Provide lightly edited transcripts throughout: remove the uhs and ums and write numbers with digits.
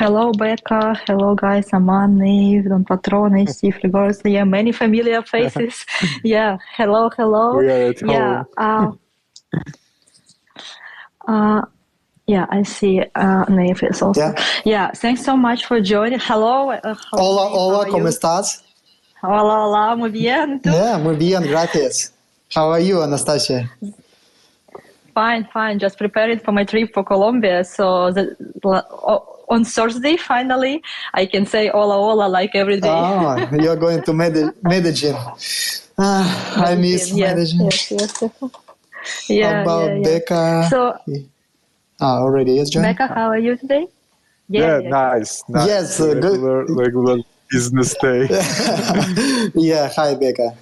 Hello, Becca. Hello, guys. Aman, Neiv, Don Patrone, Steve, Ligors. Yeah, many familiar faces. Yeah. Hello, hello. We are at Yeah. home. Uh, yeah, I see. Neiv is also. Yeah. Yeah. Thanks so much for joining. Hello. Hello, Hola, Neiv, how hola, are ¿cómo you? estás? Hola, hola. Muy bien. ¿Tú? Yeah, muy bien, gracias. How are you, Anastasia? Fine, fine. Just preparing for my trip for Colombia. So on Thursday, finally, I can say hola, hola like every day. Ah, you're going to Medellin. I miss Yes, Medellin. yes. How Yeah. about Becca? So, Already yes, John? Becca, how are you today? Yeah, nice. Yes, good. Regular business day. Yeah, hi, Becca.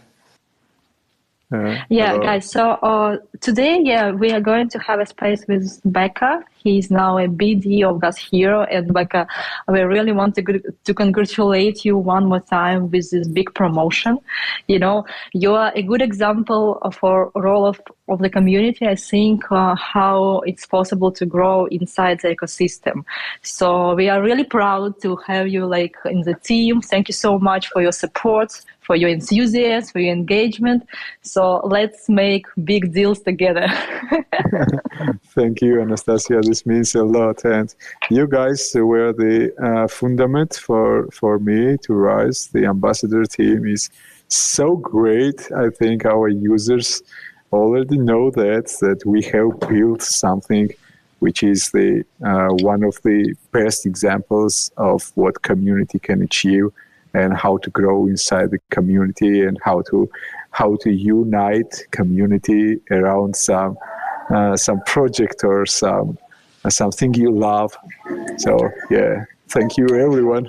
Yeah, Hello. guys. So today, we are going to have a space with Becca. He's now a BD of Gas Hero, and Becca, we really want to congratulate you one more time with this big promotion. You know, you are a good example of our role of the community. I think how it's possible to grow inside the ecosystem. So we are really proud to have you like in the team. Thank you so much for your support, for your enthusiasm, for your engagement. So let's make big deals together. Thank you, Anastasia. This means a lot. And you guys were the fundament for me to rise. The ambassador team is so great. I think our users already know that we have built something which is the one of the best examples of what community can achieve and how to grow inside the community and how to unite community around some project or something you love. So yeah, thank you everyone.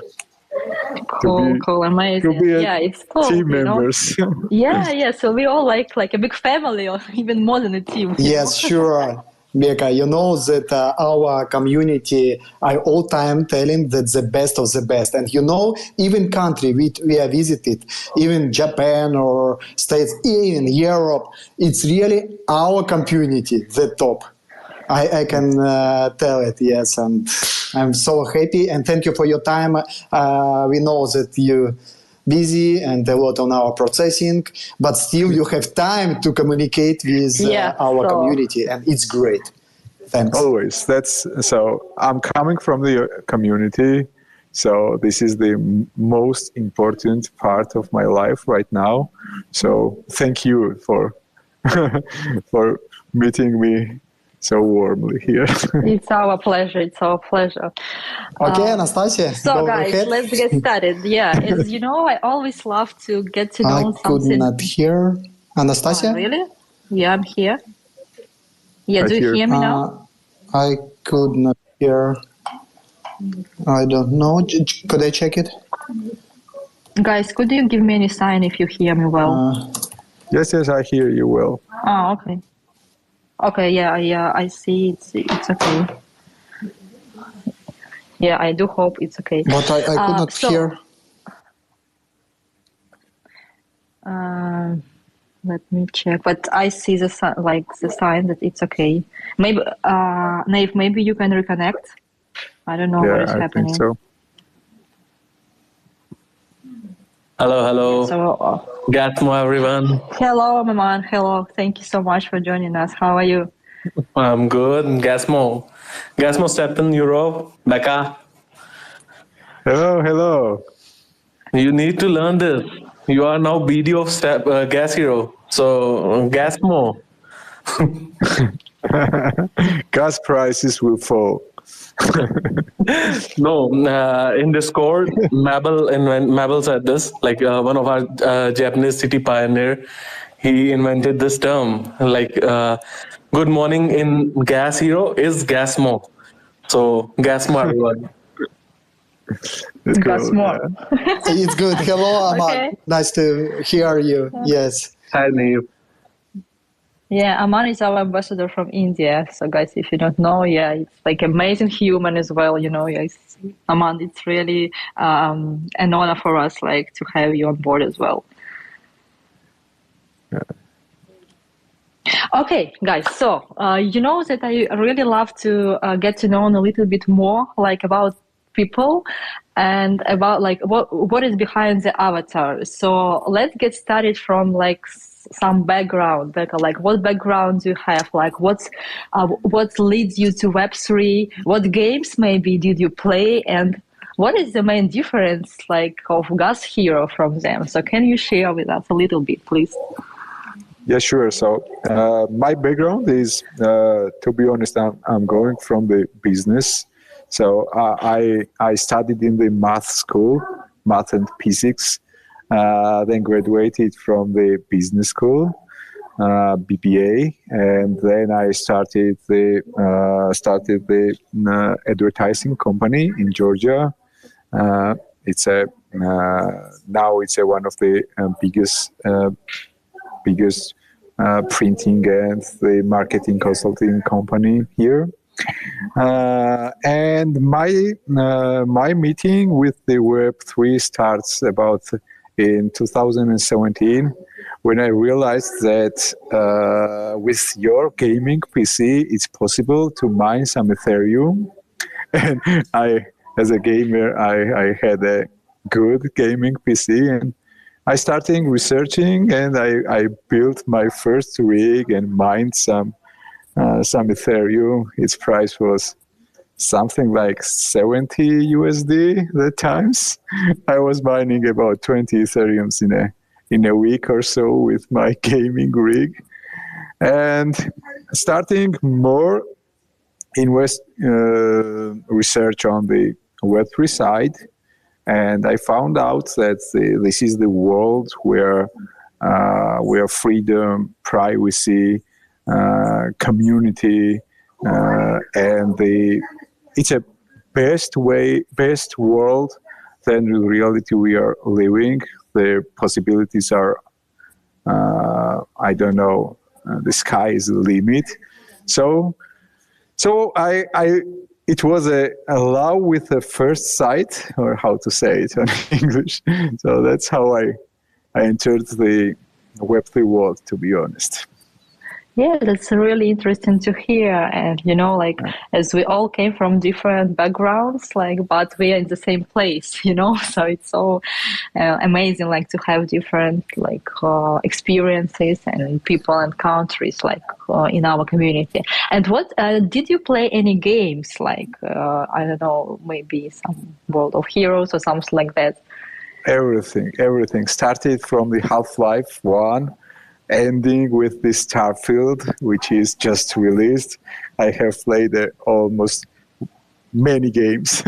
Cool, amazing. Yeah, it's cool. Team members. Yeah. So we all like a big family, or even more than a team. Yes, sure. Becca, you know that our community are all time telling that the best of the best. And you know, even country we have visited, even Japan or States, even Europe, it's really our community, the top. I can tell it, yes. And I'm so happy. And thank you for your time. We know that you busy and a lot on our processing, but still you have time to communicate with our community, and it's great. Thanks. Always. So I'm coming from the community, so this is the most important part of my life right now. So thank you for for meeting me so warmly here. It's our pleasure. Okay, Anastasia, so go guys, ahead. let's get started. Yeah, as you know, I always love to get to know I could not hear Anastasia. Oh, really? Yeah, I'm here. Yeah, do you hear me now? I could not hear. I don't know. Could I check it? Guys, could you give me any sign if you hear me well? Yes, I hear you well. Oh, okay. Okay, yeah, I see. It's okay. Yeah, I do hope it's okay. But I could not hear. Let me check. But I see the sign that it's okay. Maybe, Neiv, maybe you can reconnect. I don't know what is happening. Think so. Hello. So, Gatmo, everyone. Hello, Maman. Hello. Thank you so much for joining us. How are you? I'm good. Gasmo, Stepn, Europe. Becca. Hello. You need to learn this. You are now BD of Gas Hero. So, Gasmo. Gas prices will fall. No, in Discord, Mabel said this, like one of our Japanese city pioneer, he invented this term, like good morning in Gas Hero is Gasmo. So Gasmo everyone. Gasmo. It's good. Hello, Aman. Okay. Nice to hear you. Yes. Hi, Neiv. Yeah, Aman is our ambassador from India. So guys, if you don't know, it's like amazing human as well, Aman, it's really an honor for us like to have you on board as well. Yeah. Okay, guys, so you know that I really love to get to know a little bit more like about people and about like what is behind the avatar. So let's get started from like some background, like what background do you have, like what leads you to Web3, what games maybe did you play, and what is the main difference like of Gas Hero from them? So can you share with us a little bit, please? Yeah, sure. So my background is, to be honest, I'm going from the business. So I studied in the math school, math and physics, then graduated from the business school, BBA, and then I started the advertising company in Georgia. It's a now it's one of the biggest printing and the marketing consulting company here. And my meeting with the Web3 starts about in 2017, when I realized that with your gaming PC, it's possible to mine some Ethereum. And as a gamer, I had a good gaming PC, and I started researching, and I built my first rig and mined some Ethereum. Its price was something like 70 USD at the times. I was mining about 20 Ethereums in a week or so with my gaming rig, and starting more research on the Web3 side. And I found out that this is the world where freedom, privacy, community, and it's a best world than the reality we are living. The possibilities are, I don't know, the sky is the limit. So it was a love with a first sight, or how to say it in English. So that's how I entered the Web3 world, to be honest. Yeah, that's really interesting to hear. And, like, as we all came from different backgrounds, like, but we are in the same place, so it's so amazing, like, to have different, like, experiences and people and countries, like, in our community. And what, did you play any games, like, I don't know, maybe some World of Heroes or something like that? Everything. Started from the Half-Life 1, ending with the Starfield, which is just released. I have played almost many games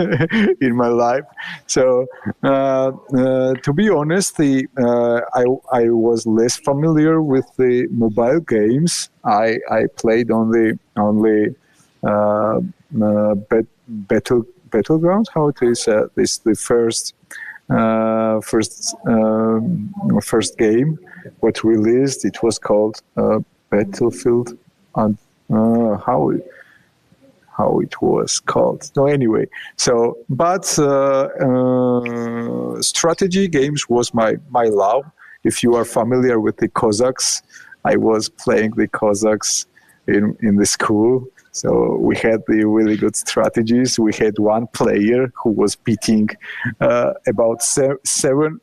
in my life. So to be honest, I was less familiar with the mobile games. I played only Battlegrounds. How it is? This the first game what released. It was called Battlefield, and how it was called. No, anyway. So, but strategy games was my love. If you are familiar with the Cossacks, I was playing the Cossacks in the school. So we had the really good strategies. We had one player who was beating about seven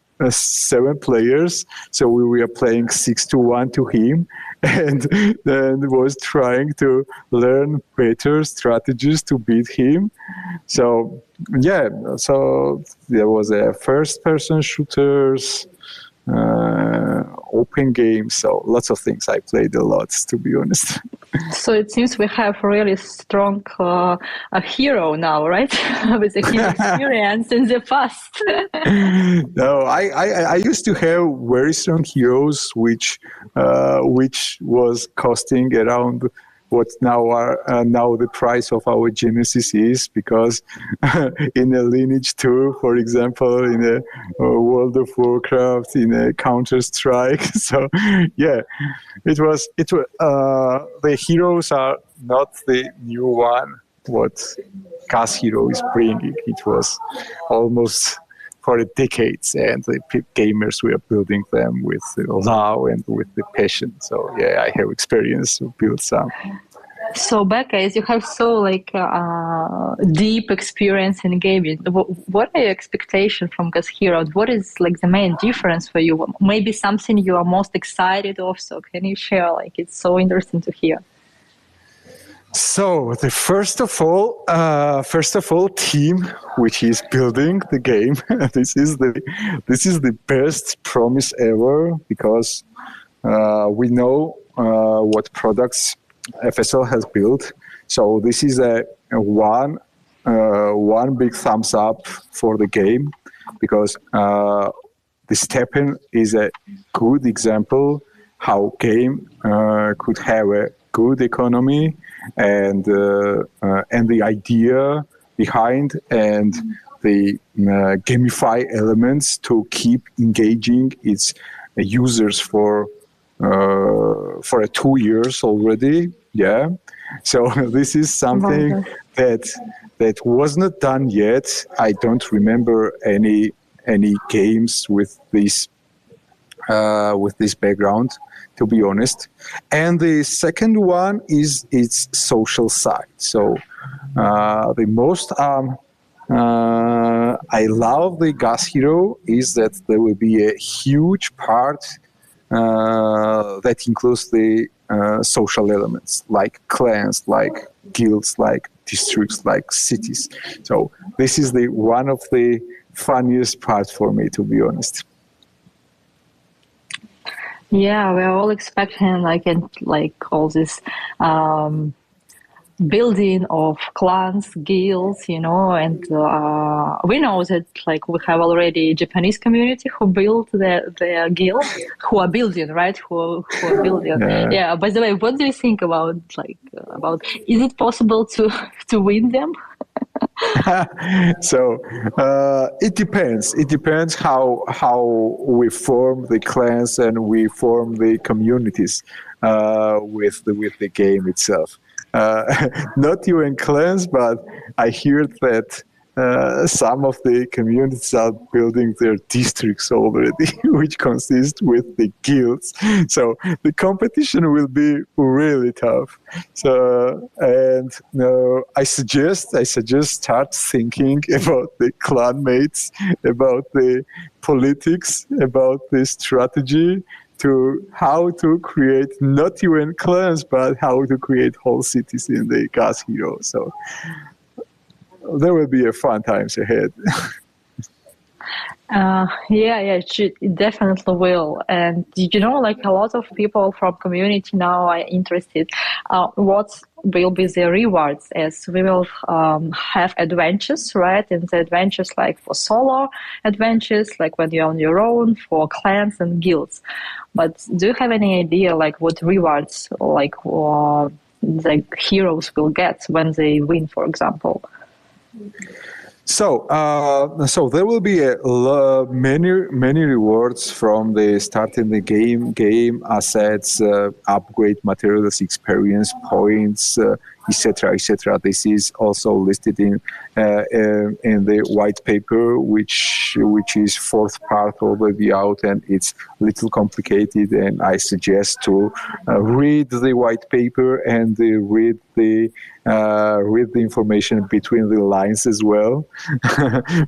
players. So we were playing 6-1 to him, and then was trying to learn better strategies to beat him. So yeah, so there was a first-person shooters, open games, so lots of things. I played a lot, to be honest. So it seems we have a really strong a hero now, right? With a hero experience in the past. No, I used to have very strong heroes, which was costing around what now the price of our Genesis is, because in a Lineage 2, for example, in a World of Warcraft, in a Counter-Strike. So yeah, it was the heroes are not the new one what Gas Hero is bringing. It was almost for decades, and the gamers were building them with love and with the passion. So yeah, I have experience to build some. So Becca, as you have so deep experience in gaming, what are your expectations from Gas Hero? What is like the main difference for you? Maybe something you are most excited of. So can you share? Like it's so interesting to hear. So the first of all, team which is building the game. this is the best promise ever because we know what products FSL has built. So this is a one big thumbs up for the game because the Stepn is a good example how game could have a good economy and the idea behind and the gamify elements to keep engaging its users for 2 years already. Yeah, so this is something that was not done yet. I don't remember any games with this background, to be honest. And the second one is its social side. So the most I love the Gas Hero is that there will be a huge part that includes the social elements like clans, like guilds, like districts, like cities. So this is the one of the funniest parts for me, to be honest. Yeah, we're all expecting all this building of clans, guilds, and we know that we have already Japanese community who build their guild, who are building, right? Who are building. Yeah. By the way, what do you think about is it possible to win them? So it depends. It depends how we form the clans and we form the communities with the game itself. Not even clans, but I hear that some of the communities are building their districts already, which consist with the guilds. So the competition will be really tough. So and I suggest start thinking about the clan mates, about the politics, about the strategy, to how to create not even clans, but how to create whole cities in the Gas Hero. So there will be a fun times ahead. It definitely will. And a lot of people from community now are interested. What will be the rewards? As we will have adventures, right? And the adventures like for solo adventures, like when you're on your own, for clans and guilds. But do you have any idea what rewards the heroes will get when they win, for example? So there will be many rewards from the starting the game assets, upgrade materials, experience points, etc. This is also listed in the white paper, which is fourth part already out, and it's a little complicated. And I suggest to read the white paper and read the information between the lines as well,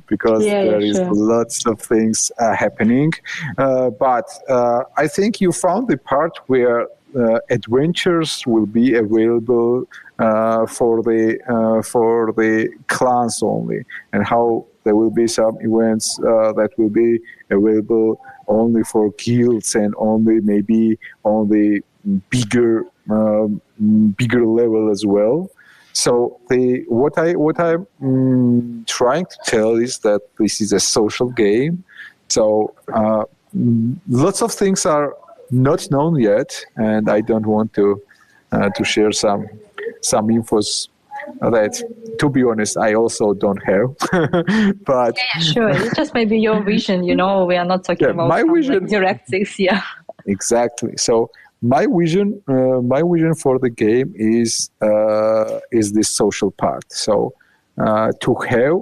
because there is lots of things happening. But I think you found the part where adventures will be available for the clans only, and how there will be some events that will be available only for guilds and only maybe on the bigger level as well. So what I'm trying to tell is that this is a social game. So lots of things are not known yet, and I don't want to share some infos that, to be honest, I also don't have. But sure, it's just maybe your vision. We are not talking about my vision. Direct things. Yeah, exactly. So my vision for the game is this social part. So to have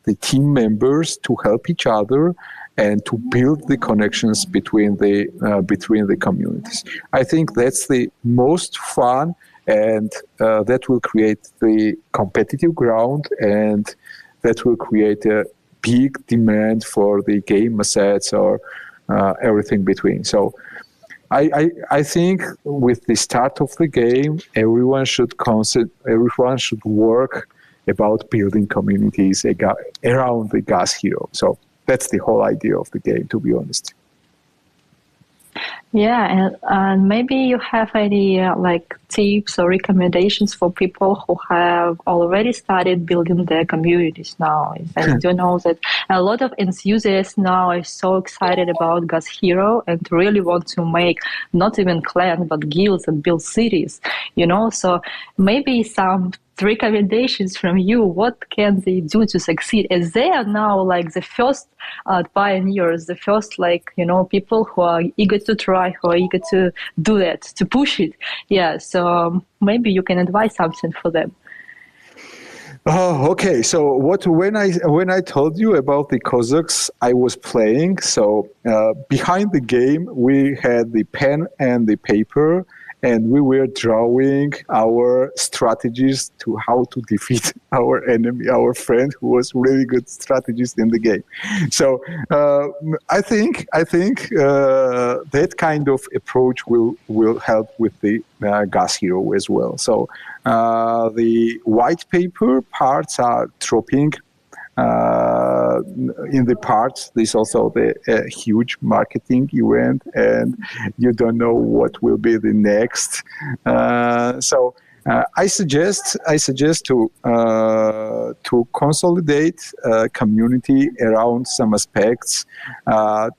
the team members to help each other and to build the connections between the communities. I think that's the most fun and that will create the competitive ground, and that will create a big demand for the game assets or everything between. So I think with the start of the game, everyone should work about building communities around the gas hero. So that's the whole idea of the game, to be honest. Yeah, and maybe you have any like tips or recommendations for people who have already started building their communities now. I do know that a lot of enthusiasts now are so excited about Gas Hero and really want to make not even clans but guilds and build cities, So maybe some recommendations from you. What can they do to succeed, as they are now like the first pioneers, the first people who are eager to try, who are eager to do that, to push it. Yeah, so maybe you can advise something for them. Oh, okay. So when I told you about the Cossacks I was playing, so behind the game we had the pen and the paper, and we were drawing our strategies to how to defeat our enemy, our friend who was really good strategist in the game. So I think that kind of approach will help with the Gas Hero as well. So the white paper parts are dropping. In the parts, there's also the huge marketing event, and you don't know what will be the next. So I suggest to consolidate community around some aspects,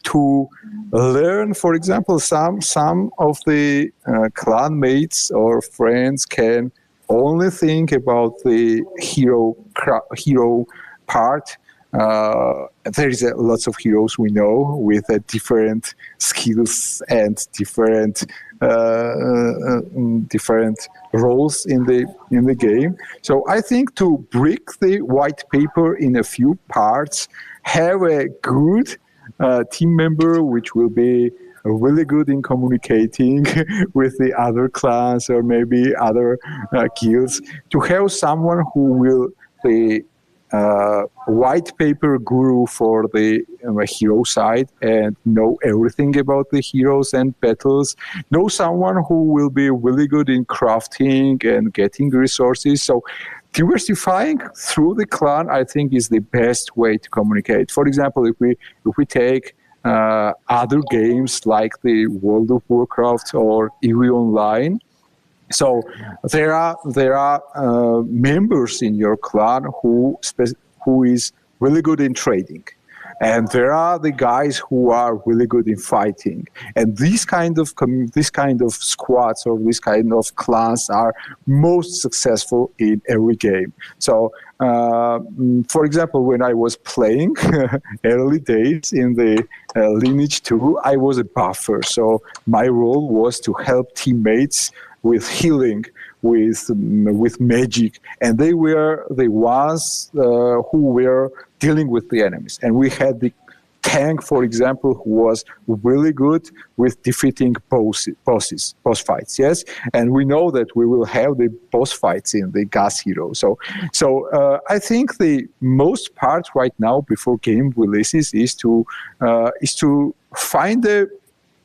to learn, for example, some of the clan mates or friends can only think about the hero part. There is lots of heroes we know with different skills and different roles in the game. So I think to break the white paper in a few parts, have a good team member which will be really good in communicating with the other clans or maybe other guilds, to have someone who will be white paper guru for the hero side and know everything about the heroes and battles, know someone who will be really good in crafting and getting resources. So diversifying through the clan, I think, is the best way to communicate. For example, if we take other games like the World of Warcraft or EVE Online, so there are members in your clan who is really good in trading, and there are the guys who are really good in fighting. And these kind of squads or these kind of clans are most successful in every game. So, for example, when I was playing early days in the Lineage 2, I was a buffer. So my role was to help teammates with healing, with magic, and they were the ones who were dealing with the enemies. And we had the tank, for example, who was really good with defeating boss fights. Yes, and we know that we will have the boss fights in the Gas Hero. So I think the most part right now before game releases is to find the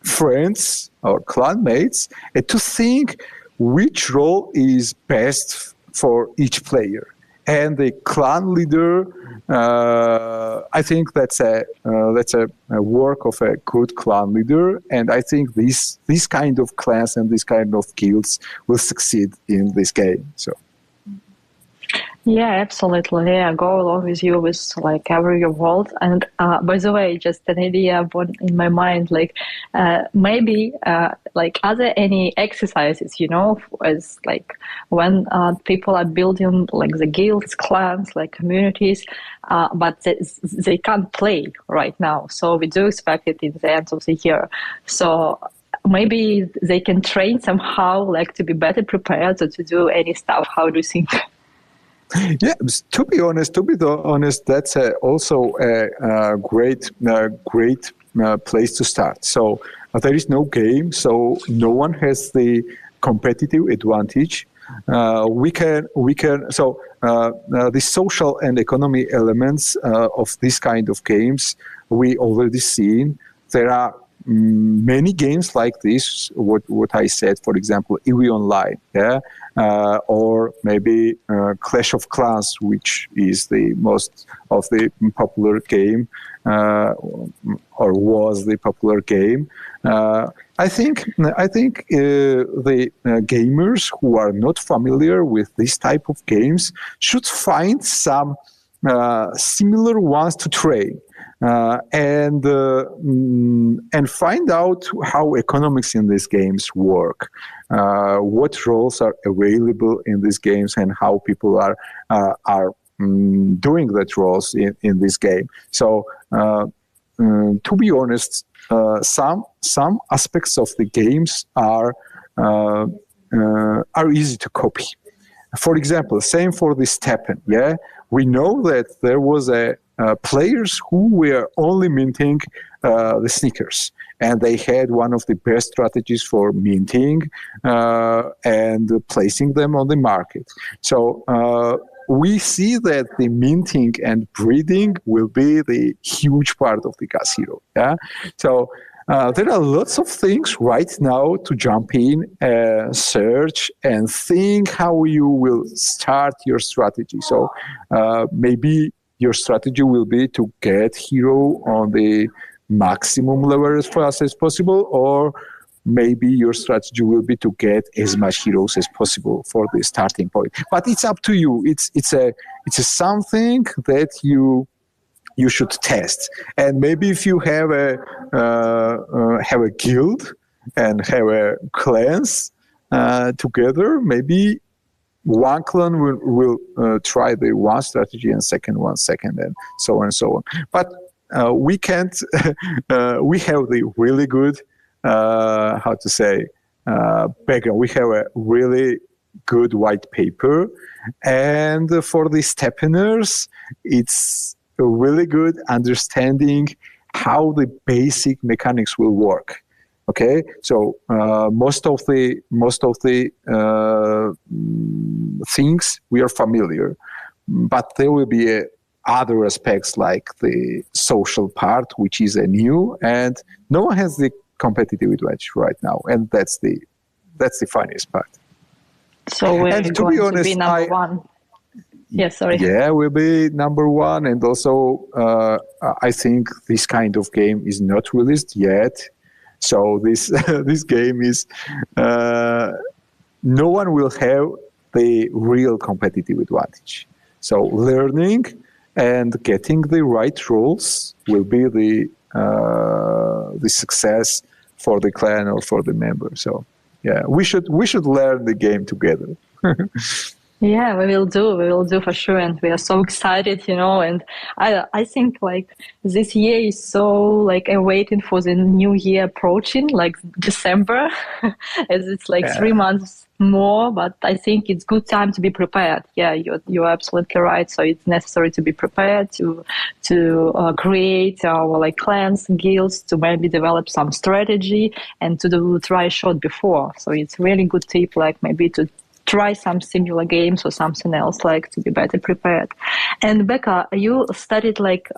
friends or clanmates and to think which role is best for each player. And the clan leader, I think that's a work of a good clan leader. And I think these kind of clans and these kind of guilds will succeed in this game. So. Yeah, absolutely. Yeah, go along with you with like every your world. And by the way, just an idea born in my mind, like maybe like are there any exercises, as like when people are building like the guilds, clans, like communities, but they can't play right now. So we do expect it in the end of the year. So maybe they can train somehow, like to be better prepared or to do any stuff. How do you think? Yeah, to be honest, that's also a great place to start. So there is no game, so no one has the competitive advantage. The social and economic elements of this kind of games we already seen. There are many games like this. What I said, for example, EV Online, or maybe Clash of Clans, which is the most of the popular game, or was the popular game. I think the gamers who are not familiar with this type of games should find some similar ones to train. And find out how economics in these games work, what roles are available in these games, and how people are doing that roles in this game. So, to be honest, some aspects of the games are easy to copy. For example, same for the Stepn. Yeah, we know that there was players who were only minting the sneakers, and they had one of the best strategies for minting and placing them on the market. So we see that the minting and breeding will be the huge part of the Gas Hero. Yeah, so. There are lots of things right now to jump in, search, and think how you will start your strategy. So maybe your strategy will be to get hero on the maximum level as fast as possible, or maybe your strategy will be to get as much heroes as possible for the starting point. But it's up to you. It's a something that you should test. And maybe if you have a guild and have a clans together, maybe one clan will try the one strategy and second one second, and so on and so on. But we can't. We have the really good background. We have a really good white paper, and for the Stepners, it's a really good understanding how the basic mechanics will work. Okay, so most of the things we are familiar, but there will be other aspects like the social part, which is a new, and no one has the competitive advantage right now, and that's the funniest part. So we're going to be number one. Yeah, sorry. Yeah, we'll be number one, and also I think this kind of game is not released yet. So this game is no one will have the real competitive advantage. So learning and getting the right roles will be the success for the clan or for the member. So yeah, we should learn the game together. Yeah, we will do for sure, and we are so excited, and I think like this year is so like I'm waiting for the new year approaching, like December, as it's like 3 months more, but I think it's good time to be prepared. Yeah, you're absolutely right. So it's necessary to be prepared to create our like clans, guilds, to maybe develop some strategy and to try a shot before. So it's really good tip, like maybe to try some similar games or something else, like to be better prepared. And Becca, you studied like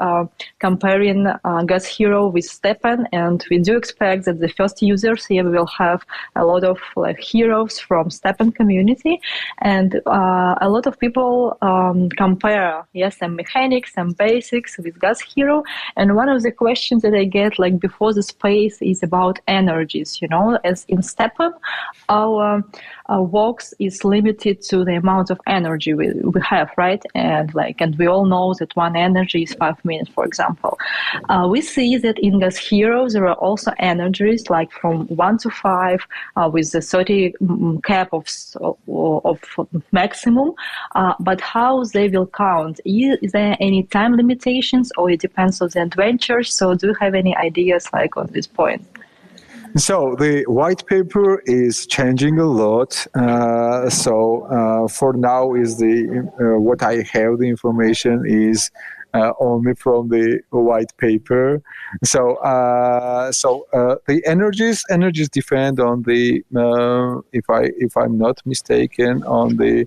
comparing Gas Hero with Stepn, and we do expect that the first users here will have a lot of like heroes from Stepn community, and a lot of people compare some mechanics and basics with Gas Hero. And one of the questions that I get like before the space is about energies. As in Stepn, our walks is limited to the amount of energy we have, right? And we all know that one energy is 5 minutes, for example. We see that in Gas Hero there are also energies like from 1 to 5 with the 30 cap of maximum. But how they will count? Is there any time limitations, or it depends on the adventure? So do you have any ideas like on this point? So the white paper is changing a lot. For now, is the what I have the information is only from the white paper. The energies depend on the if I'm not mistaken on the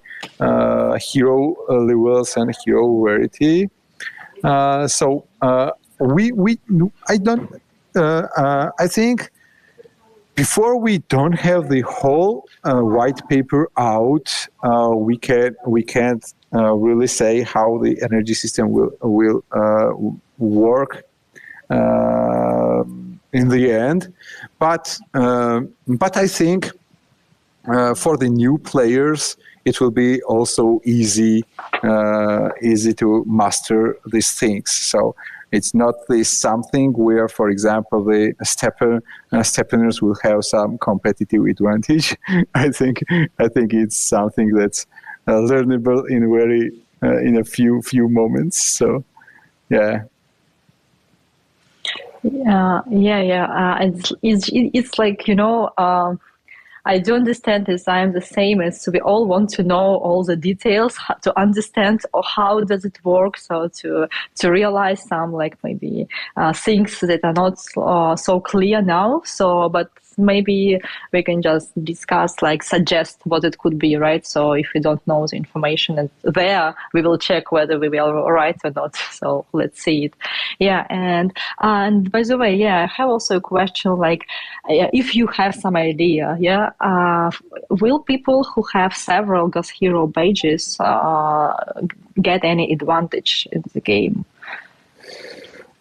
hero levels and hero rarity. I don't. I think before we don't have the whole white paper out, we can't really say how the energy system will work in the end. But I think for the new players, it will be also easy to master these things. So it's not this something where, for example, the Stepners will have some competitive advantage. I think it's something that's learnable in a few moments. So, yeah. It's like, I do understand this. I am the same as we all want to know all the details to understand how does it work. So to realize some like maybe things that are not so clear now. So, but maybe we can just discuss, like suggest what it could be, right? So if we don't know the information and there, we will check whether we will right or not. So let's see it. Yeah. And by the way, I have also a question, like if you have some idea, will people who have several Gas Hero badges get any advantage in the game?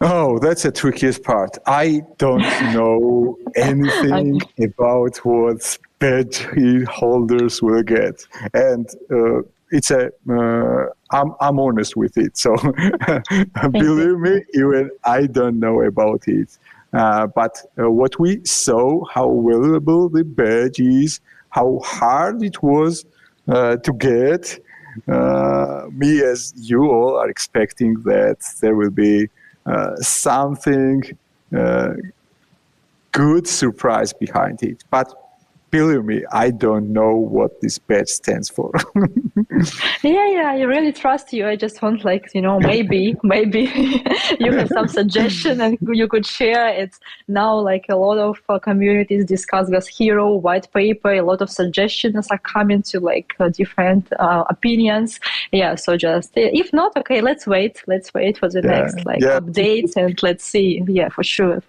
Oh, that's the trickiest part. I don't know anything about what badge holders will get, and it's I'm honest with it. So believe me, even I don't know about it. But what we saw, how valuable the badge is, how hard it was to get. Me as you all are expecting that there will be something good surprise behind it. But believe me, I don't know what this badge stands for. I really trust you. I just want, like, maybe you have some suggestion and you could share it. Now, like, a lot of communities discuss Gas Hero, white paper, a lot of suggestions are coming to, like, different opinions. Yeah, so just, if not, okay, let's wait for the next, updates, and let's see. Yeah, for sure.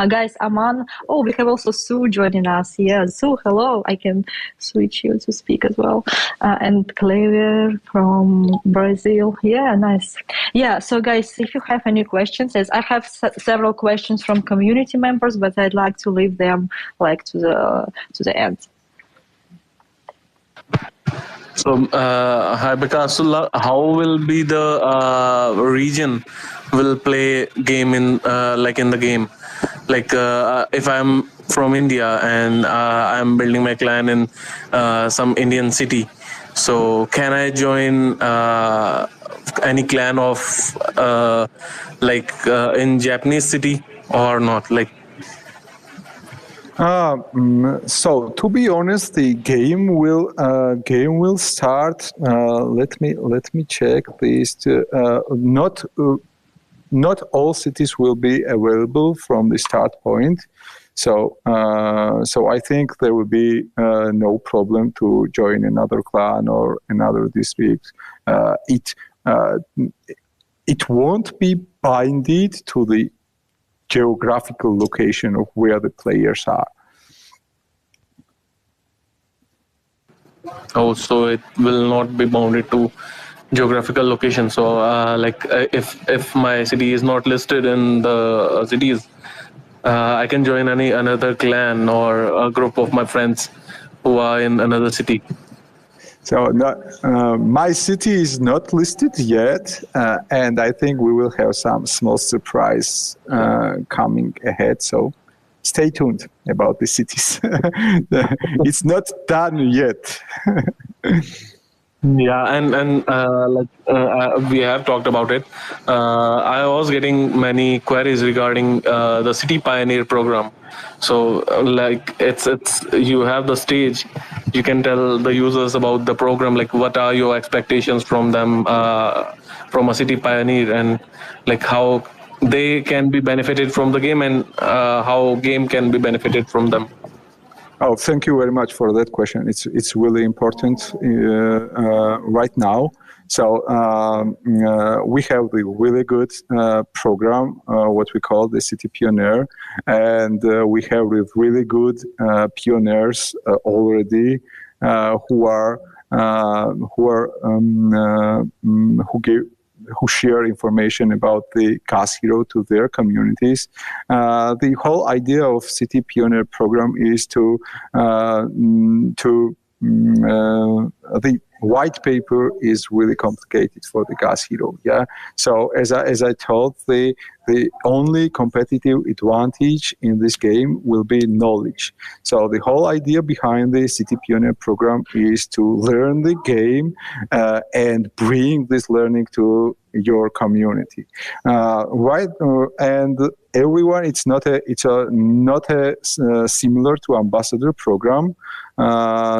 Guys, Aman, we have also Sue joining us. Yeah, Sue, hello. I can switch you to speak as well. And Claire from Brazil. Yeah, nice. Yeah, so guys, if you have any questions, as I have several questions from community members, but I'd like to leave them like to the end. So, hi, Bikasula, how will be the region will play game in in the game? Like if I'm from India and I'm building my clan in some Indian city, so can I join any clan of in Japanese city or not? So to be honest, the game will start. Let me check this. Not all cities will be available from the start point. So I think there will be no problem to join another clan or another district. It won't be binded to the geographical location of where the players are. Oh, so it will not be bounded to geographical location. So, if my city is not listed in the cities, I can join another clan or a group of my friends who are in another city. So my city is not listed yet, and I think we will have some small surprise coming ahead. So stay tuned about the cities. It's not done yet. Yeah, and we have talked about it. I was getting many queries regarding the City Pioneer program. So, it's you have the stage. You can tell the users about the program, like what are your expectations from them, from a City Pioneer, and like how they can be benefited from the game, and how game can be benefited from them. Oh, thank you very much for that question. It's really important right now. So we have the really good program, what we call the City Pioneer, and we have the really good pioneers already who give who share information about the Gas Hero to their communities. The whole idea of City Pioneer program is the white paper is really complicated for the Gas Hero. Yeah. So as I told, the only competitive advantage in this game will be knowledge. So the whole idea behind the City Pioneer program is to learn the game and bring this learning to your community, right? And everyone, it's not similar to ambassador program.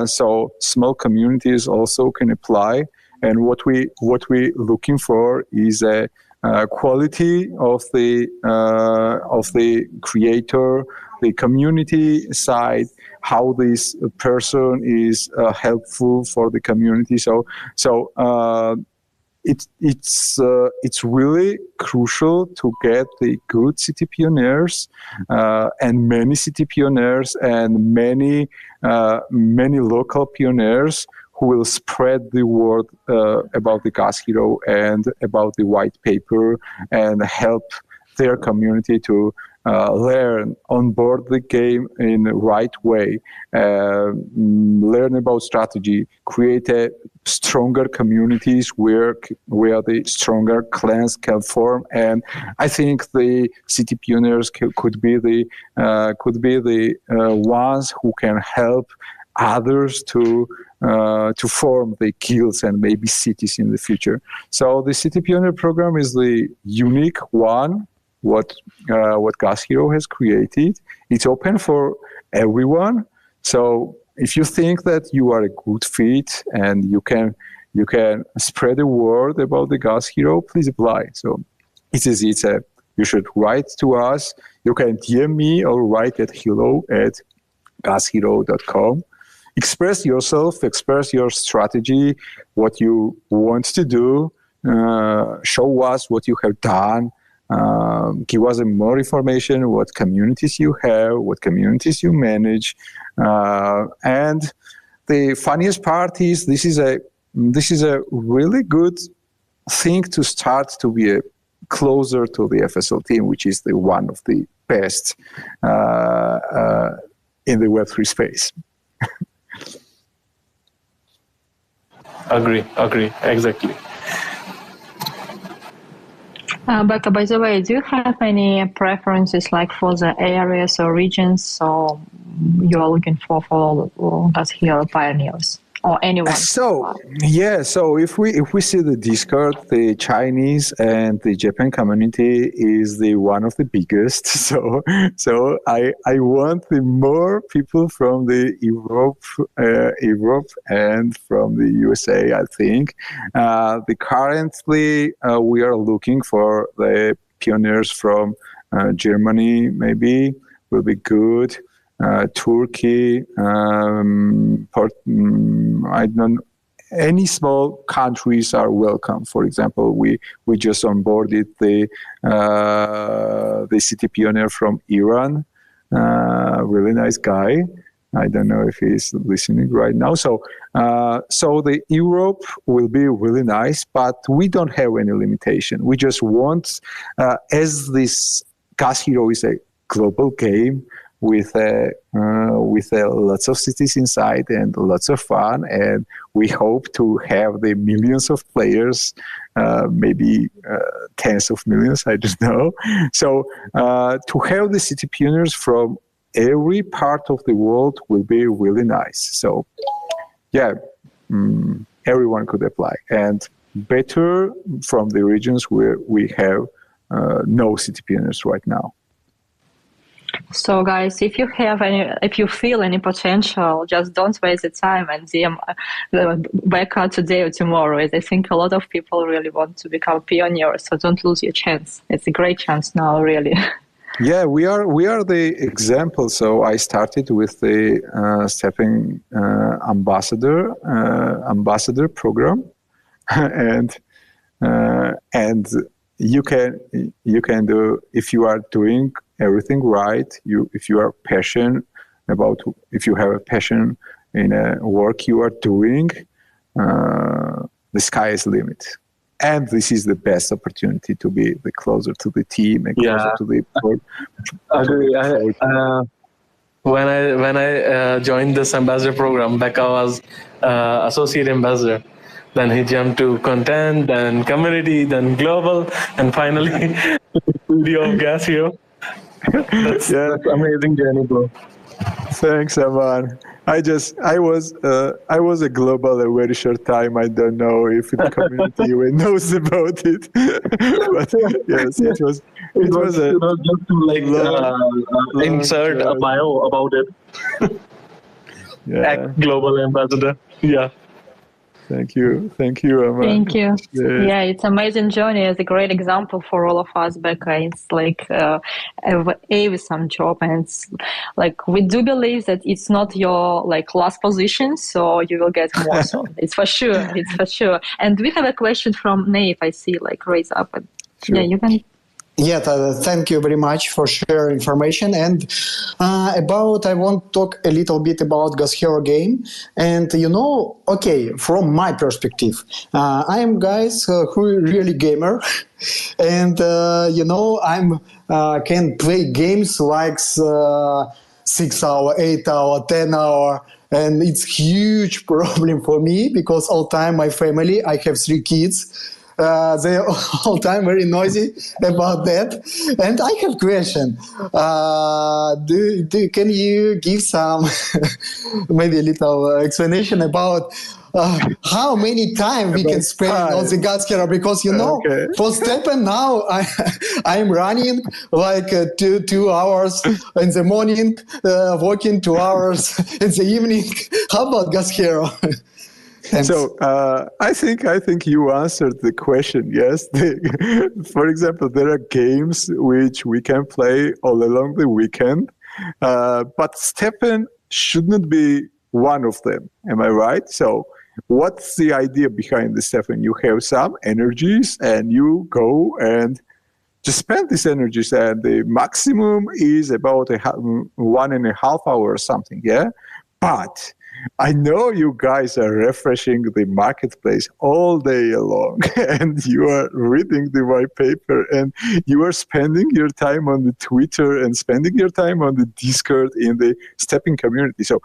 So small communities also can apply. And what we looking for is a quality of the creator, the community side, how this person is helpful for the community. So it's really crucial to get the good city pioneers and many city pioneers and many local pioneers who will spread the word about the Gas Hero and about the white paper and help their community to learn, onboard the game in the right way, learn about strategy, create a stronger communities where the stronger clans can form. And I think the city pioneers could be the ones who can help others to form the guilds and maybe cities in the future. So the City Pioneer program is the unique one what Gas Hero has created. It's open for everyone. So if you think that you are a good fit and you can spread the word about the Gas Hero, please apply. So it is you should write to us. You can DM me or write at hello@gashero.com. Express yourself, express your strategy, what you want to do, show us what you have done, give us more information, what communities you have, what communities you manage. And the funniest part is this is a really good thing to start to be closer to the FSL team, which is the one of the best in the Web3 space. Agree, exactly. Becca, by the way, do you have any preferences like for the areas or regions so you are looking for Gas Hero pioneers or anyone? So if we see the Discord, the Chinese and the Japan community is the one of the biggest. So I want the more people from the Europe and from the USA. I think currently we are looking for the pioneers from Germany. Maybe will be good. Turkey, I don't. Any small countries are welcome. For example, we just onboarded the city pioneer from Iran, really nice guy. I don't know if he's listening right now. So the Europe will be really nice, but we don't have any limitation. We just want, as this Gas Hero is a global game, with lots of cities inside and lots of fun, and we hope to have the millions of players, maybe tens of millions, I don't know. So to have the city pioneers from every part of the world will be really nice. So yeah, everyone could apply, and better from the regions where we have no CTPNers right now. So, guys, if you feel any potential, just don't waste the time and DM Becca today or tomorrow. I think a lot of people really want to become pioneers, so don't lose your chance. It's a great chance now, really. Yeah, we are the example. So I started with the Stepn ambassador program, and you can do, if you are doing everything right. If you have a passion in a work you are doing, the sky is the limit. And this is the best opportunity to be closer to the team and closer to the. Agree. When I joined this ambassador program, Becca was associate ambassador. Then he jumped to content, then community, then global, and finally studio of Gas Hero. That's amazing journey, bro. Thanks, Aman. I was a global a very short time. I don't know if the community even knows about it, but yes, it was just to insert a bio about it. Yeah. Global ambassador. Yeah. Thank you, Aman. Thank you. Yeah, it's amazing journey. It's a great example for all of us, Becca. It's like a some job, and it's like we do believe that it's not your last position, so you will get more. So it's for sure. And we have a question from Neiv. I see raise up. Sure. Yeah, you can. Yeah, thank you very much for sharing information. And I want to talk a little bit about Gas Hero game. And from my perspective, I am guys who really gamer, and I'm can play games like 6 hour, 8 hour, 10 hour. And it's huge problem for me because all time my family, I have 3 kids. They're all time very noisy about that. And I have a question. Can you give some maybe a little explanation about how many time we can spend on the Gas Hero? Because for Stepn now I'm running 2 hours in the morning, walking 2 hours in the evening. How about Gas Hero? Thanks. So I think you answered the question. Yes, for example, there are games which we can play all along the weekend, but Stepn shouldn't be one of them. Am I right? So what's the idea behind the Stepn? You have some energies and you go and just spend these energies, and the maximum is about 1.5 hours or something. Yeah, but I know you guys are refreshing the marketplace all day long, and you are reading the white paper, and you are spending your time on the Twitter and spending your time on the Discord in the Stepn community. So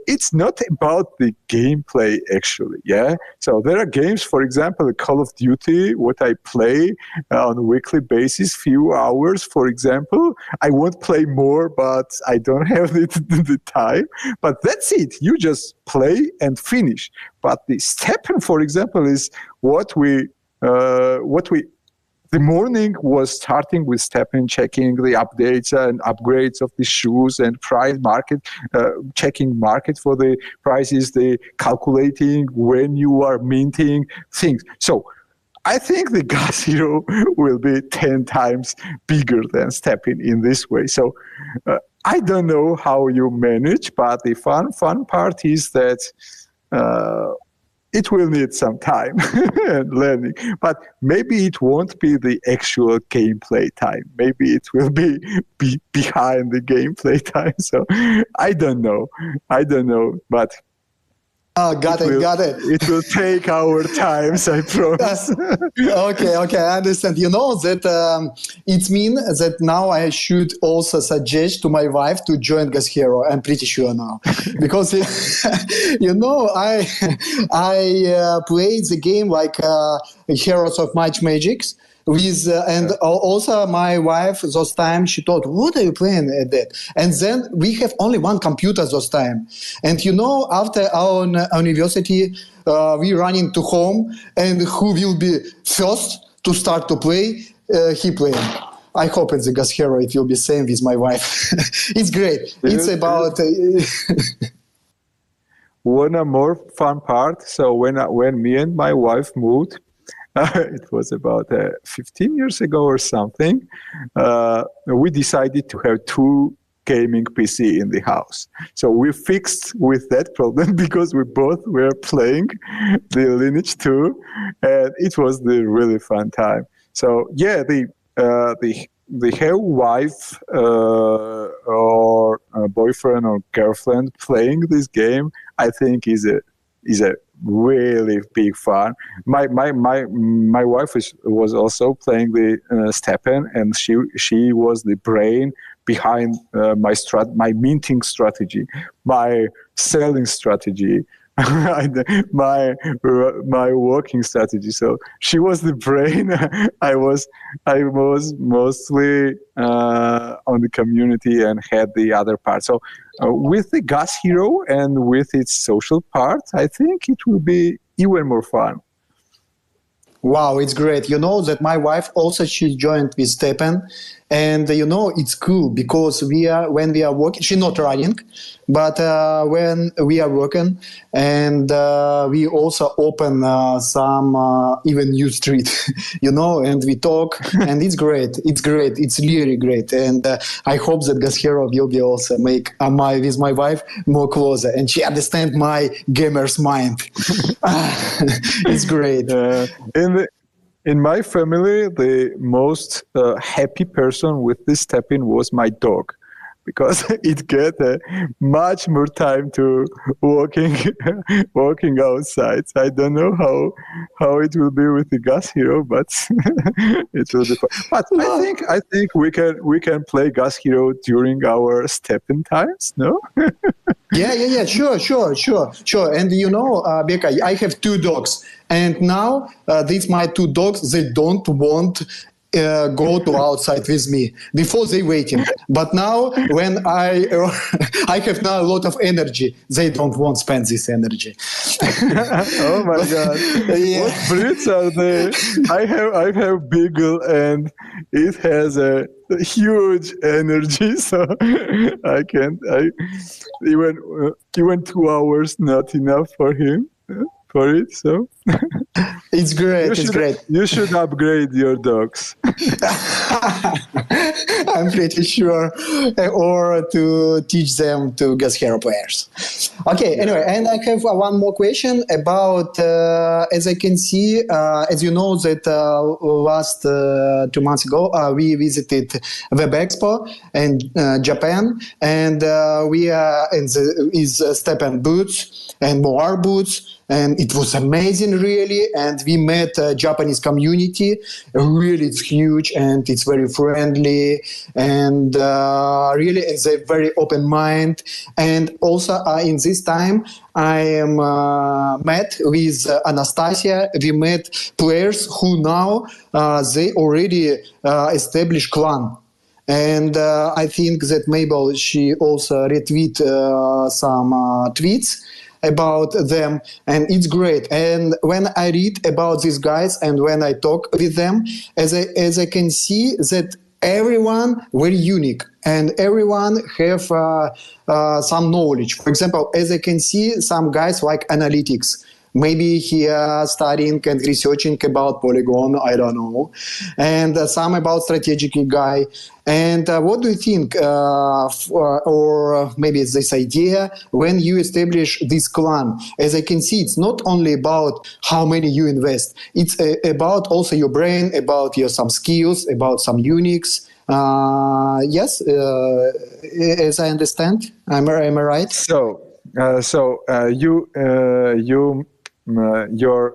it's not about the gameplay actually. Yeah. So there are games, for example, Call of Duty, what I play on a weekly basis, few hours, for example. I won't play more, but I don't have the time. But that's it. You just play and finish. But the Stepn, for example, is the morning was starting with Stepn, checking the updates and upgrades of the shoes and price market, checking market for the prices, the calculating when you are minting things. So I think the Gas Hero will be 10 times bigger than Stepn in this way. So I don't know how you manage, but the fun part is that it will need some time and learning. But maybe it won't be the actual gameplay time. Maybe it will be behind the gameplay time. So I don't know. But got it. It will take our times, I promise. Okay, I understand. You know that it means that now I should also suggest to my wife to join Gas Hero. I'm pretty sure now, because I played the game like Heroes of Might Magics. And also my wife those times she thought, what are you playing at that? And then we have only one computer those time. And after our university, we running to home, and who will be first to start to play, he playing. I hope in the Gas Hero it will be same with my wife. It's great. It's about... One more fun part. So when me and my wife moved, it was about 15 years ago or something, we decided to have two gaming PC in the house. So we fixed with that problem because we both were playing the Lineage 2, and it was the really fun time. So yeah, the have wife or a boyfriend or girlfriend playing this game, I think is a really big fun. My wife was also playing the Stepn, and she was the brain behind my minting strategy, my selling strategy, my working strategy. So she was the brain. I was mostly on the community and had the other part. So with the Gas Hero and with its social part, I think it will be even more fun. Wow, it's great. You know that my wife also, she joined with Stepn, and you know it's cool because when we are working, she's not running, but when we are working, and we also open some even new street, you know, and we talk, and it's great. It's great. It's really great, and I hope that Gas Hero will be also make with my wife more closer, and she understand my gamer's mind. It's great. In my family, the most happy person with this Stepn was my dog, because it get much more time to walking outside. So I don't know how it will be with the Gas Hero, but it will be fun. But I think we can play Gas Hero during our Stepn times, no? Yeah. Sure. And you know, Becca, I have two dogs, and now these my two dogs, they don't want go to outside with me. Before they waiting, but now when I have now a lot of energy, they don't want to spend this energy. Oh my God! Yeah. What breeds are they? I have Beagle, and it has a huge energy, so I can't. Even 2 hours not enough for him. For it, so It's great. It's great. You should upgrade your dogs. I'm pretty sure, or to teach them to Gas Hero players. Okay. Anyway, and I have one more question about, as I can see, as you know that last 2 months ago we visited Web Expo in Japan, and we are in the Stepn booths and more booths. And it was amazing, really. And we met a Japanese community. Really, it's huge and it's very friendly. And really, it's a very open mind. And also, in this time, I am met with Anastasia. We met players who now they already established clan. And I think that Mabel, she also retweet some tweets about them, and it's great. And when I read about these guys and when I talk with them, as I can see that everyone very unique and everyone have some knowledge. For example, as I can see, some guys like analytics. Maybe he studying and researching about Polygon, I don't know, and some about strategic guy. And what do you think, or maybe it's this idea, when you establish this clan? As I can see, it's not only about how many you invest, it's about also your brain, about your some skills, about some uniques. Yes, as I understand, am I right? So your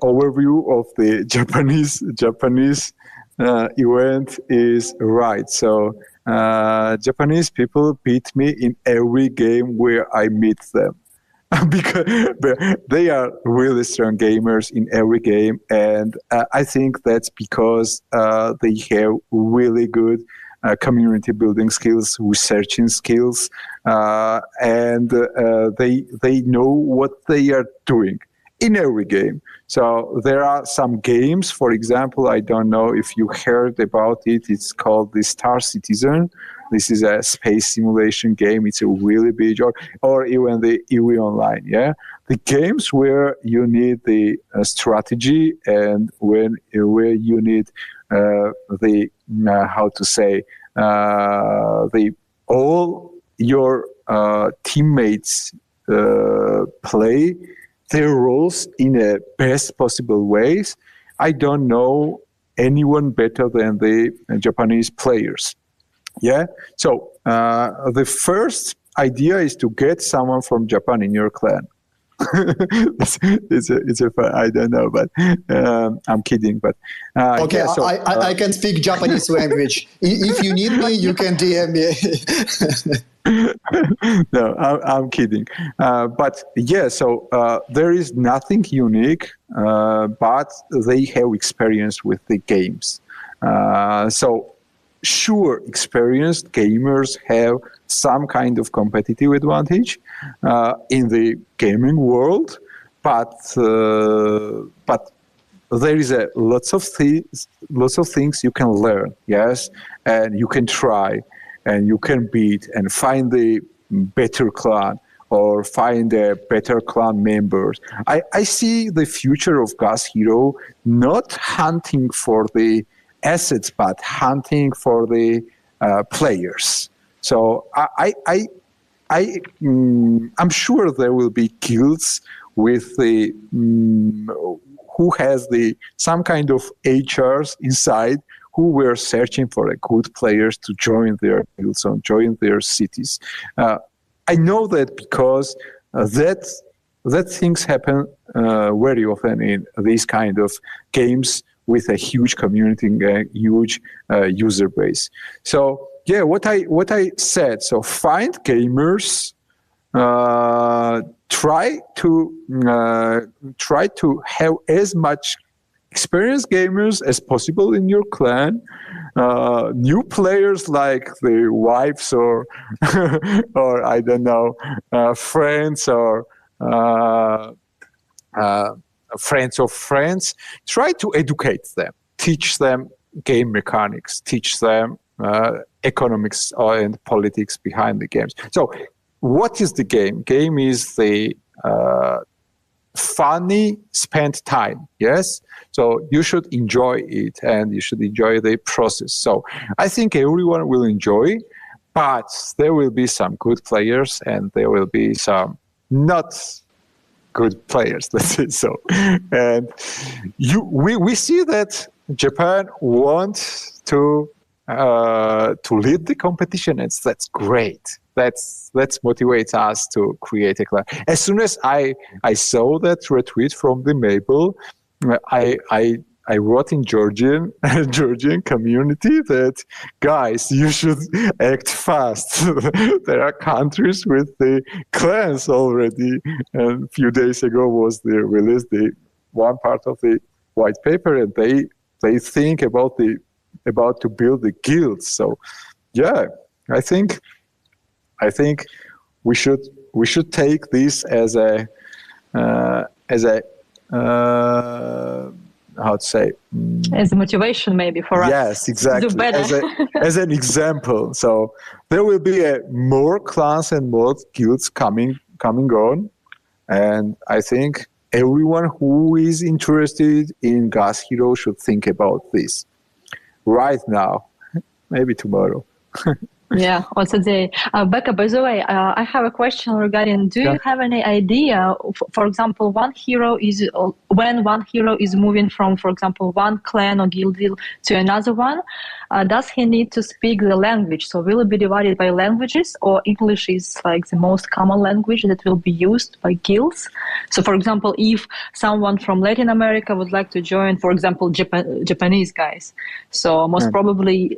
overview of the Japanese event is right. So Japanese people beat me in every game where I meet them. Because they are really strong gamers in every game, and I think that's because they have really good community building skills, researching skills, and they know what they are doing in every game. So there are some games, for example, I don't know if you heard about it, it's called the Star Citizen. This is a space simulation game. It's a really big, or even the EV Online, yeah? The games where you need the strategy and where you need the, how to say, the all your teammates play their roles in the best possible ways. I don't know anyone better than the Japanese players. Yeah. So the first idea is to get someone from Japan in your clan. it's a I don't know, but I'm kidding. But okay, yeah, so, I can speak Japanese language. If you need me, you can DM me. No, I'm kidding. But yeah, so there is nothing unique, but they have experience with the games. So sure, experienced gamers have some kind of competitive advantage in the gaming world, but there is lots of things you can learn, yes, and you can try, and you can beat and find the better clan or find a better clan members. I see the future of Gas Hero not hunting for the assets, but hunting for the players. So I'm sure there will be guilds with the who has some kind of HRs inside who were searching for good players to join their guilds or join their cities. I know that because that things happen very often in these kind of games with a huge community and a huge user base. So yeah, what I said. So find gamers. Try to have as much experienced gamers as possible in your clan. New players like the wives or or I don't know, friends or friends of friends. Try to educate them, teach them game mechanics, teach them economics and politics behind the games. So what is the game? Game is the funny spent time, yes? So you should enjoy it and you should enjoy the process. So I think everyone will enjoy, but there will be some good players and there will be some not good players, let's say so. And we see that Japan wants to lead the competition, and that's great. That's motivates us to create a clan. As soon as I saw that retweet from the Mabel, I wrote in Georgian community that guys, you should act fast. There are countries with the clans already, and a few days ago was the released the one part of the white paper, and they think about to build the guilds. So yeah, I think we should take this as a how to say, as a motivation maybe for us. Yes, exactly. To do better. as an example. So there will be more clans and more guilds coming on, and I think everyone who is interested in Gas Hero should think about this right now, maybe tomorrow. Yeah, or today. Becca, by the way, I have a question regarding, do you have any idea, for example, when one hero is moving from, for example, one clan or guild to another one, does he need to speak the language? So will it be divided by languages, or English is like the most common language that will be used by guilds? So, for example, if someone from Latin America would like to join, for example, Japanese guys, so most probably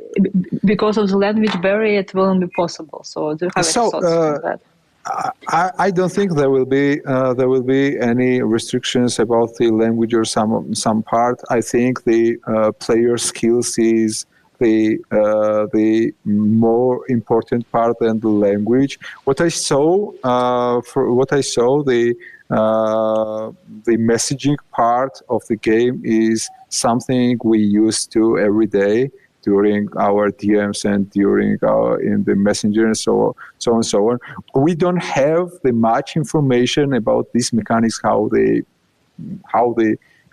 because of the language barrier, it won't be possible. So do you have any thoughts on that? I don't think there will be any restrictions about the language or some part. I think the player skills is the more important part than the language. What I saw the messaging part of the game is something we used to every day during our DMs and during in the messenger and so on. We don't have the much information about these mechanics, how the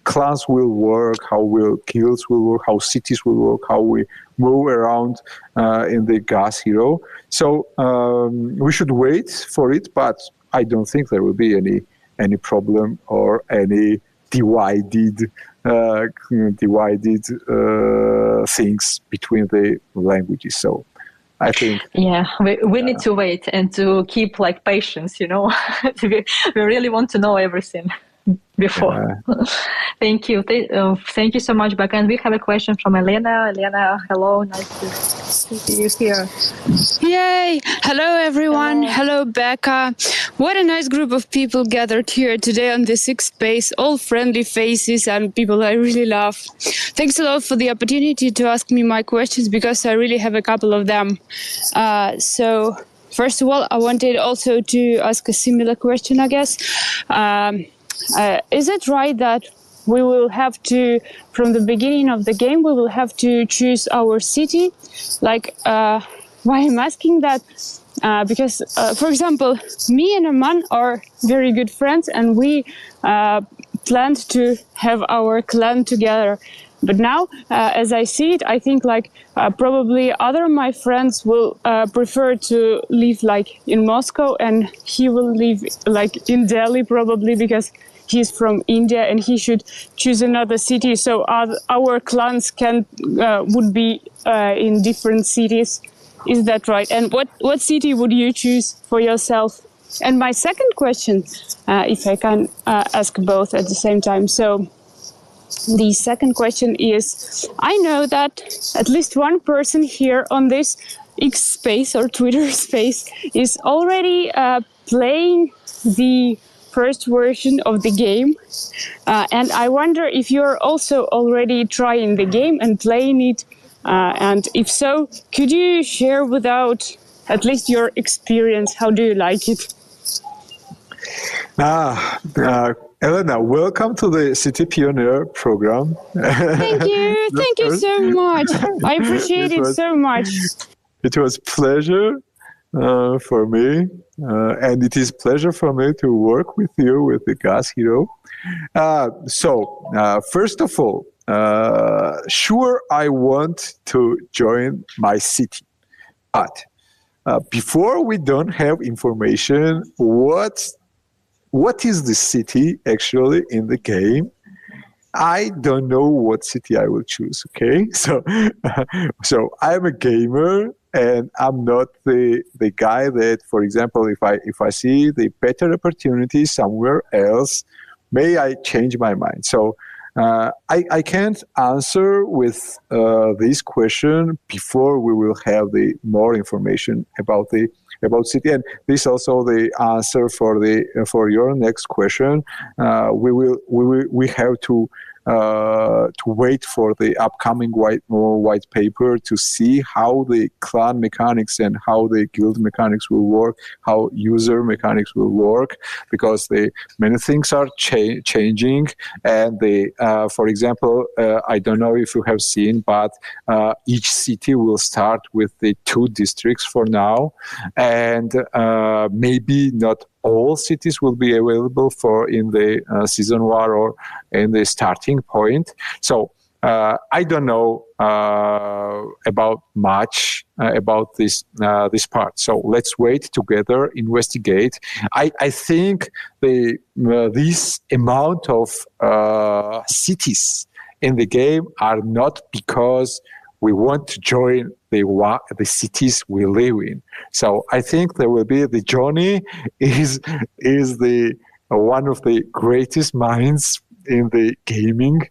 clans will work, how guilds will work, how cities will work, how we move around in the gas hero. So we should wait for it, but I don't think there will be any problem or any divided things between the languages. So I think we need to wait and to keep like patience, we really want to know everything before. Thank you. Thank you so much, Becca. And we have a question from Elena. Elena, hello. Nice to see you here. Yay! Hello, everyone. Hello, Becca. What a nice group of people gathered here today on this space, all friendly faces and people I really love. Thanks a lot for the opportunity to ask me my questions, because I really have a couple of them. So, first of all, I wanted also to ask a similar question, I guess. Is it right that we will have to, from the beginning of the game, we will have to choose our city? Like, why I'm asking that? Because, for example, me and Aman are very good friends, and we planned to have our clan together. But now, as I see it, I think probably other of my friends will prefer to live in Moscow, and he will live in Delhi probably, because he's from India and he should choose another city. So our clans would be in different cities. Is that right? And what city would you choose for yourself? And my second question, if I can ask both at the same time. So the second question is, I know that at least one person here on this X space or Twitter space is already playing the first version of the game. And I wonder if you're also already trying the game and playing it. And if so, could you share without at least your experience? How do you like it? Elena, welcome to the City Pioneer program. Thank you. Thank you so much. I appreciate it so much. It was pleasure for me, and it is pleasure for me to work with you with the Gas Hero. So, first of all, sure, I want to join my city, but before we don't have information, what is the city actually in the game? I don't know what city I will choose. Okay, so I'm a gamer, and I'm not the guy that, for example, if I see the better opportunity somewhere else, may I change my mind. So I can't answer with this question before we will have the more information about city. And this also the answer for your next question. We have to wait for the upcoming white paper to see how the clan mechanics and how the guild mechanics will work, how user mechanics will work, because many things are changing. And for example, I don't know if you have seen, but each city will start with the 2 districts for now, and maybe not all cities will be available in the season 1 or in the starting point. So I don't know about much about this part. So let's wait together, investigate. I think this amount of cities in the game are not because we want to join the cities we live in. So I think there will be the journey is the one of the greatest minds in the gaming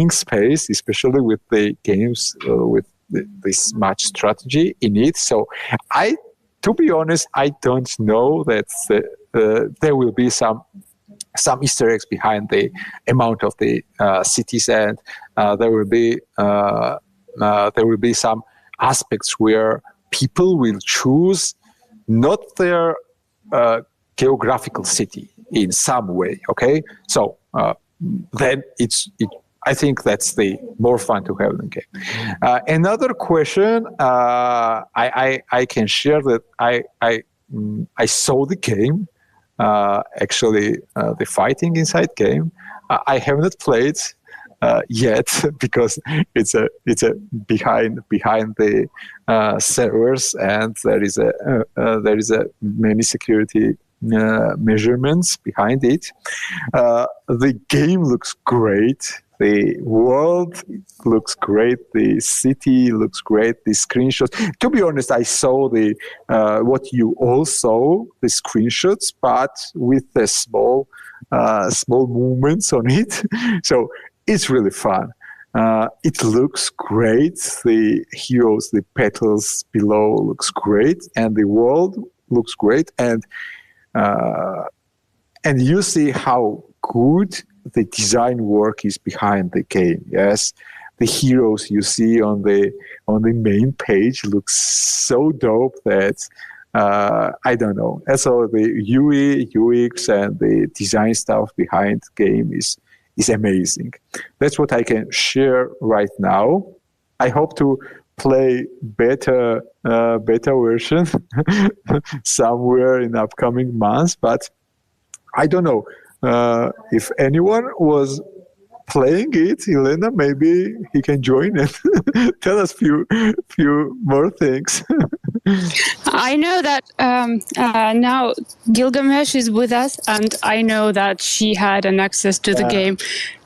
space, especially with the games with this much strategy in it. So to be honest, I don't know that there will be some Easter eggs behind the amount of the cities, and there will be there will be some aspects where people will choose not their geographical city in some way. Okay, so then I think that's the more fun to have in the game. Another question I can share that I saw the game. Actually, the fighting inside game. I have not played yet because it's a behind the servers, and there is a many security measurements behind it. The game looks great. The world looks great. The city looks great. The screenshots. To be honest, I saw the what you all saw, the screenshots, but with the small movements on it. So it's really fun. It looks great. The heroes, the petals below looks great, and the world looks great. And you see how good the design work is behind the game. Yes, the heroes you see on the main page looks so dope that I don't know. And so the UI, UX, and the design stuff behind the game is amazing. That's what I can share right now. I hope to play beta version somewhere in upcoming months, but I don't know if anyone was playing it. Elena, maybe he can join and tell us few more things. I know that now Gilgamesh is with us, and I know that she had an access to the game,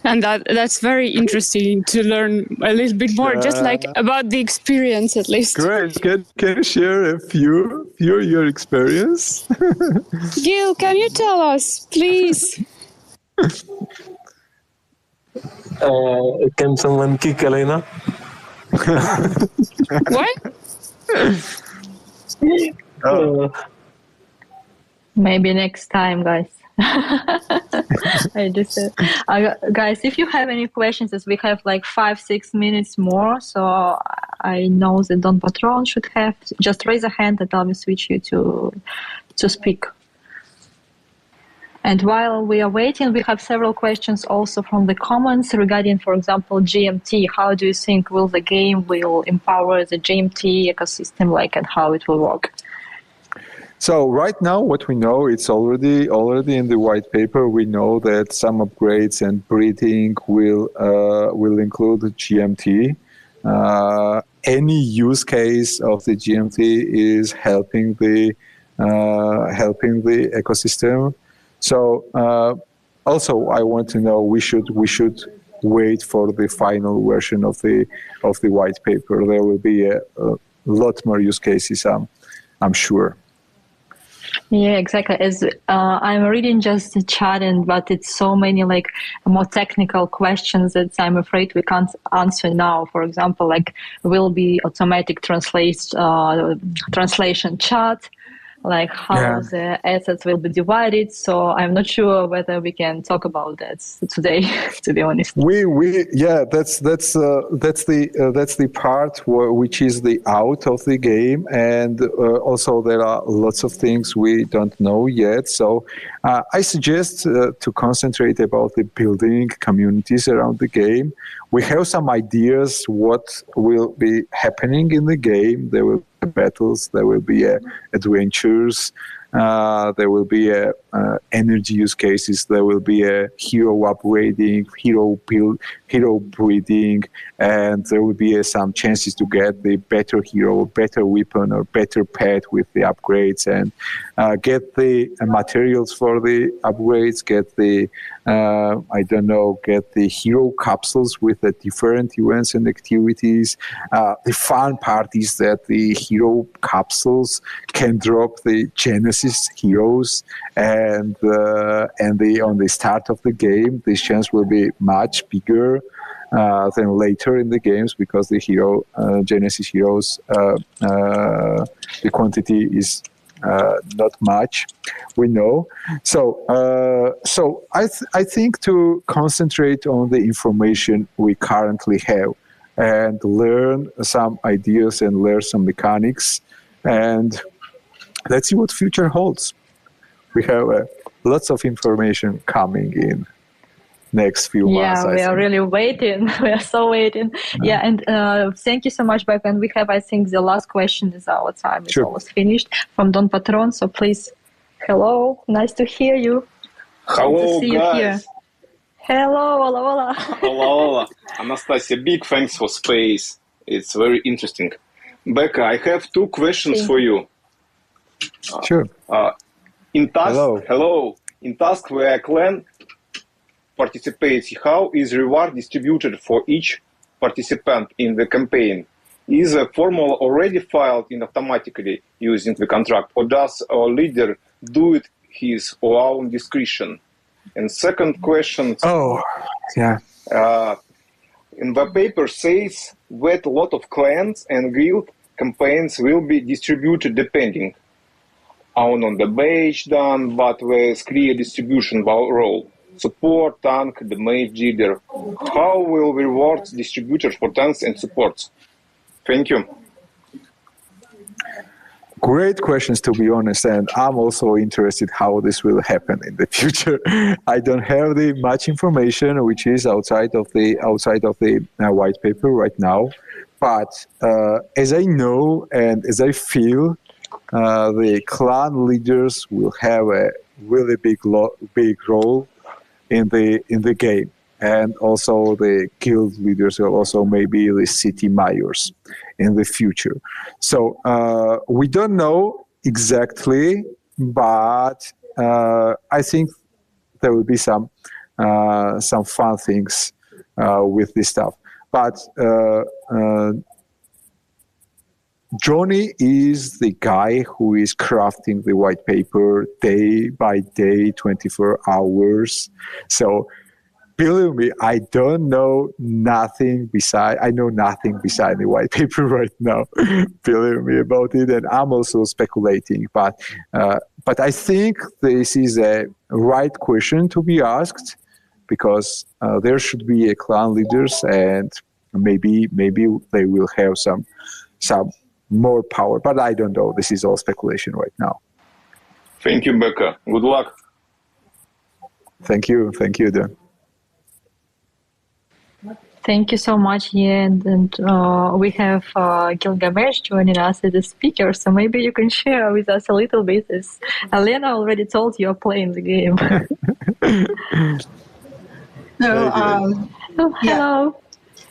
and that's very interesting to learn a little bit more, just like about the experience at least. Great. Can you share a few your experience? Gil, can you tell us, please? Can someone kick Elena? What? Maybe next time, guys. I just guys, if you have any questions, as we have like 5-6 minutes more, so I know that Don Patron should have, just raise a hand and I will switch you to speak. And while we are waiting, we have several questions also from the comments regarding, for example, GMT. How do you think will the game will empower the GMT ecosystem, like, and how it will work? So right now, what we know, it's already in the white paper. We know that some upgrades and breeding will include GMT. Any use case of the GMT is helping the ecosystem. So also, I want to know we should wait for the final version of the white paper. There will be a lot more use cases. I'm sure. Yeah, exactly. As I'm reading just the chat, but it's so many like more technical questions that I'm afraid we can't answer now. For example, like will be automatic translation chat, like how the assets will be divided. So I'm not sure whether we can talk about that today, to be honest. That's the part which is the out of the game, and also there are lots of things we don't know yet. So I suggest to concentrate about the building communities around the game. We have some ideas what will be happening in the game. There will be battles, there will be adventures, there will be energy use cases, there will be a hero upgrading, hero breeding, and there will be some chances to get the better hero, better weapon, or better pet with the upgrades, and get the materials for the upgrades, get the get the hero capsules with the different events and activities. The fun part is that the hero capsules can drop the Genesis heroes, and on the start of the game, this chance will be much bigger than later in the games, because the Genesis heroes, the quantity is not much, we know. So I think to concentrate on the information we currently have. and learn some ideas and learn some mechanics. And let's see what future holds. We have lots of information coming in next few months. Yeah, we are really waiting. We are so waiting. Yeah, and thank you so much, Becca. And we have, I think, the last question is our time is almost finished from Don Patron. So please, hello, nice to hear you. Hello, guys. Here. Hello, hola, hola. Hola, hola. Anastasia, big thanks for space. It's very interesting. Becca, I have 2 questions for you. Sure. In task, hello. In task where a clan participates, how is reward distributed for each participant in the campaign? Is the formula already filed in automatically using the contract, or does our leader do it his or own discretion? And second question. In the paper says that a lot of clans and guild campaigns will be distributed depending on the badge done, but with clear distribution role. Support, tank, the mage leader. How will rewards distributed for tanks and supports? Thank you. Great questions, to be honest, and I'm also interested how this will happen in the future. I don't have the much information which is outside of the white paper right now, but as I know and as I feel, the clan leaders will have a really big role in the game, and also the guild leaders will also maybe the city mayors in the future. So we don't know exactly, but I think there will be some fun things with this stuff. But Johnny is the guy who is crafting the white paper day by day, 24 hours. So believe me, I don't know nothing beside. I know nothing beside the white paper right now. Believe me about it, and I'm also speculating. But I think this is a right question to be asked, because there should be a clan leaders, and maybe they will have some more power. But I don't know. This is all speculation right now. Thank you, Becca. Good luck. Thank you, Dan. Thank you so much, and we have Gilgamesh joining us as a speaker, so maybe you can share with us a little bit, as Elena already told you're playing the game. Hello.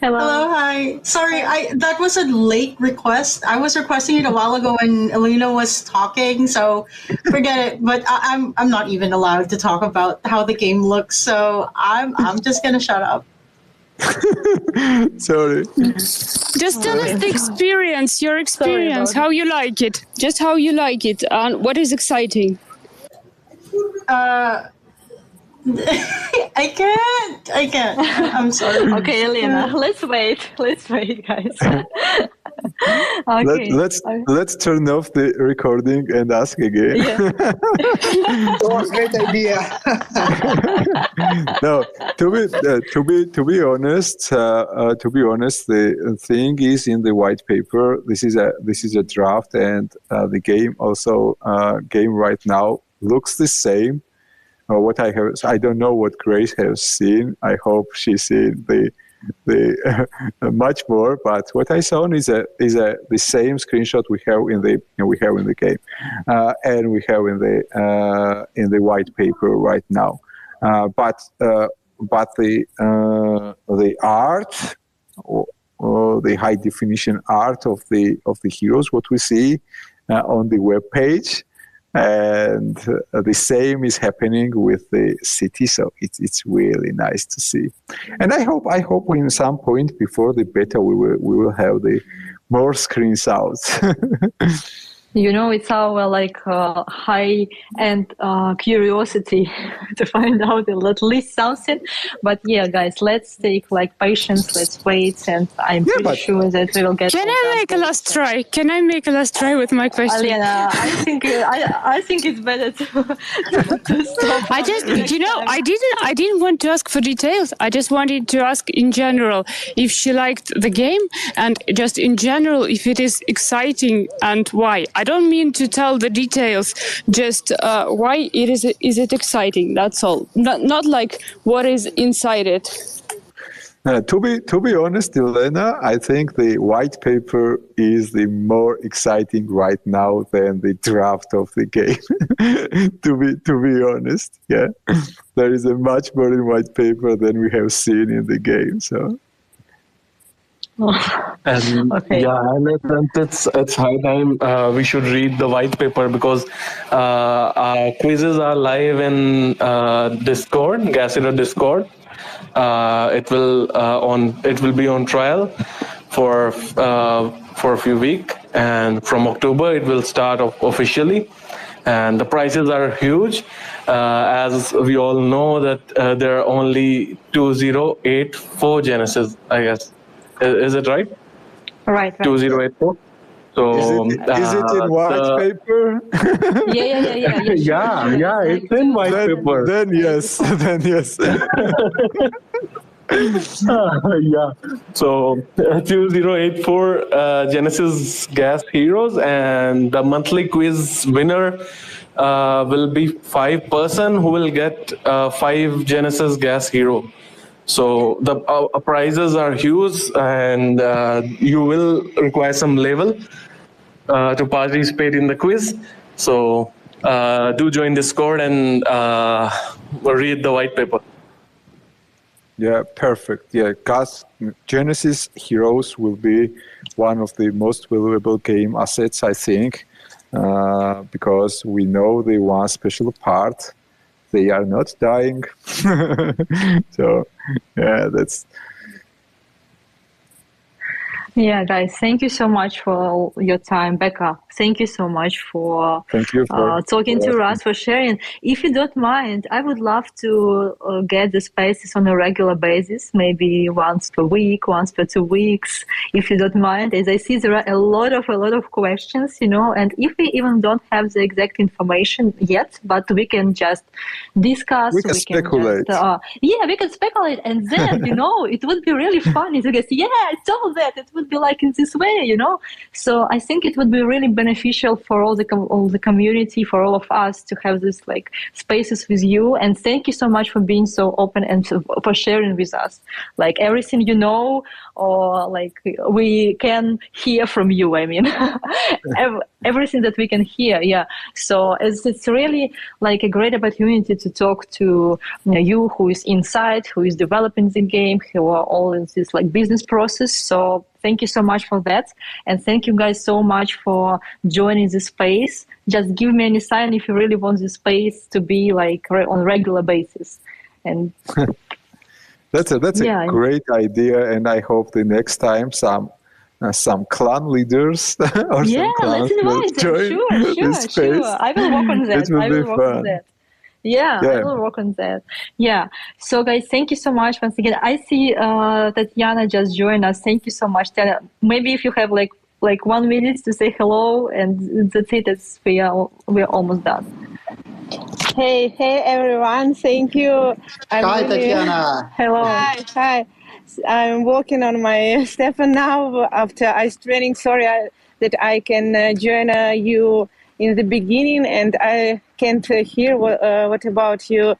Hello, hi. Sorry, that was a late request. I was requesting it a while ago when Elena was talking, so forget it. But I'm not even allowed to talk about how the game looks, so I'm just gonna shut up. Sorry. Just tell us the experience, your experience, how you like it. Just how you like it, and what is exciting. I can't. I'm sorry. Okay, Elena, let's wait, guys. Okay. Let's turn off the recording and ask again. Yeah. Oh, great idea. No, to be honest, the thing is in the white paper. This is a draft, and the game right now looks the same. What I have, I don't know what Grace has seen. I hope she's seen the much more. But what I saw is the same screenshot we have in the game, and we have in the white paper right now. But the art, or the high definition art of the heroes, what we see on the web page. And the same is happening with the city, so it's really nice to see. And I hope in some point before the beta we will have the more screens out. You know, it's our like high-end curiosity to find out at least something. But yeah, guys, let's take like patience. Let's wait, and I'm pretty sure that we will get. Can I make a last try? Can I make a last try with my question? Alena, I think it's better to stop. I just, I didn't want to ask for details. I just wanted to ask in general if she liked the game, and just in general if it is exciting and why. I don't mean to tell the details, just why is it exciting? That's all. Not like what is inside it. To be honest, Elena, I think the white paper is the more exciting right now than the draft of the game. to be honest, yeah, there is a much more in white paper than we have seen in the game. So. And okay. Yeah, and it's high time we should read the white paper, because our quizzes are live in Discord, Gas Hero Discord. It will be on trial for a few weeks, and from October it will start officially. And the prices are huge, as we all know that there are only 2084 Genesis, I guess. Is it right? Right. 2084. So is it in white paper? Yeah, it's in white paper. Then yes. Yeah. So 2084 Genesis Gas Heroes, and the monthly quiz winner will be 5 person who will get 5 Genesis Gas Hero. So the prizes are huge, and you will require some level to participate in the quiz. So do join Discord and read the white paper. Yeah, perfect. Yeah, Genesis Heroes will be one of the most valuable game assets, I think, because we know the one special part. They are not dying. So, yeah, that's... Yeah, guys, thank you so much for your time. Becca, thank you so much for talking to us, for sharing. If you don't mind, I would love to get the spaces on a regular basis, maybe once per week, once per 2 weeks, if you don't mind. As I see, there are a lot of questions, you know, and if we even don't have the exact information yet, but we can just discuss. We can speculate. We can speculate, and then, you know, it would be really funny to get, yeah, I saw that. It would be like in this way, you know. So I think it would be really beneficial for all the community, for all of us, to have this like spaces with you. And thank you so much for being so open and for sharing with us like everything you know, or like we can hear from you. I mean, everything that we can hear. Yeah. So it's really like a great opportunity to talk to you who is inside, who is developing the game, who are all in this like business process. So thank you so much for that. And thank you guys so much for joining this space. Just give me any sign if you really want this space to be like on a regular basis. And that's a great idea. And I hope the next time some clan leaders or some clans will join this space. Sure. I will work on that. It will be fun. Yeah, I will work on that. Yeah. So, guys, thank you so much once again. I see Tatiana just joined us. Thank you so much, Tatiana. Maybe if you have like 1 minute to say hello, and that's it. We're almost done. Hey, everyone. Thank you. Hi, Tatiana. Hello. Hi. I'm working on my Stepn now after ice training. Sorry that I can join you in the beginning, and I can't hear what about you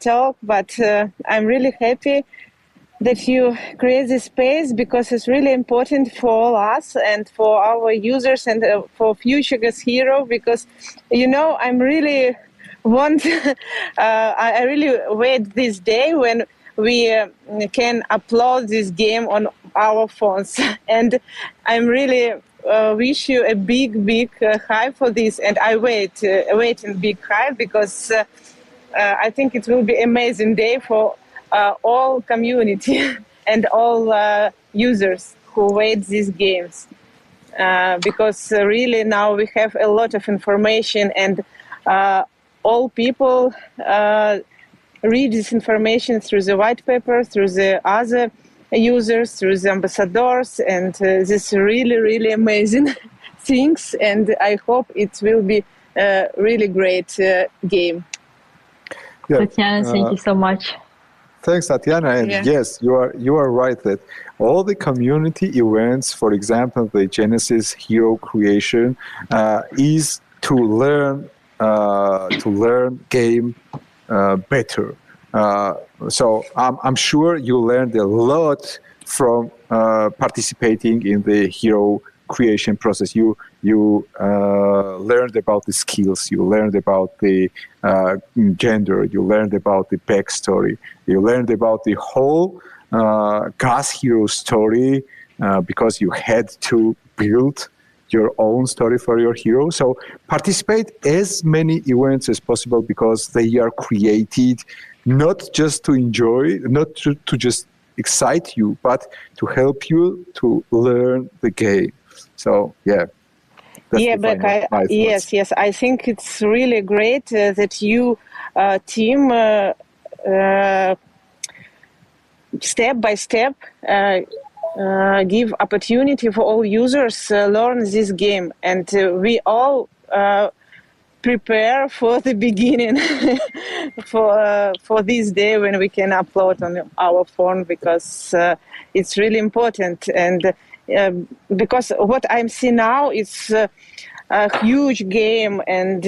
talk, but I'm really happy that you create this space, because it's really important for all us and for our users and for future Gas Hero, because, you know, I'm really I really wait this day when we can upload this game on our phones. And I'm really wish you a big hype for this, and I wait in big hype, because I think it will be amazing day for all community and all users who wait these games. because really now we have a lot of information, and all people read this information through the white paper, through the other users, through the ambassadors, and this really, really amazing things. And I hope it will be a really great game. Yeah. Tatiana, thank you so much. Thanks, Tatiana. And yes, you are right that all the community events, for example, the Genesis Hero creation, is to learn game better. So I'm sure you learned a lot from participating in the hero creation process. You learned about the skills, you learned about the gender, you learned about the backstory, you learned about the whole Gas Hero story because you had to build your own story for your hero. So participate as many events as possible because they are created not just to enjoy, not to just excite you, but to help you to learn the game. So yeah. Becca, yes. I think it's really great that you team step by step give opportunity for all users learn this game, and we all prepare for the beginning for this day when we can upload on our phone, because it's really important. And because what I'm seeing now is a huge game, and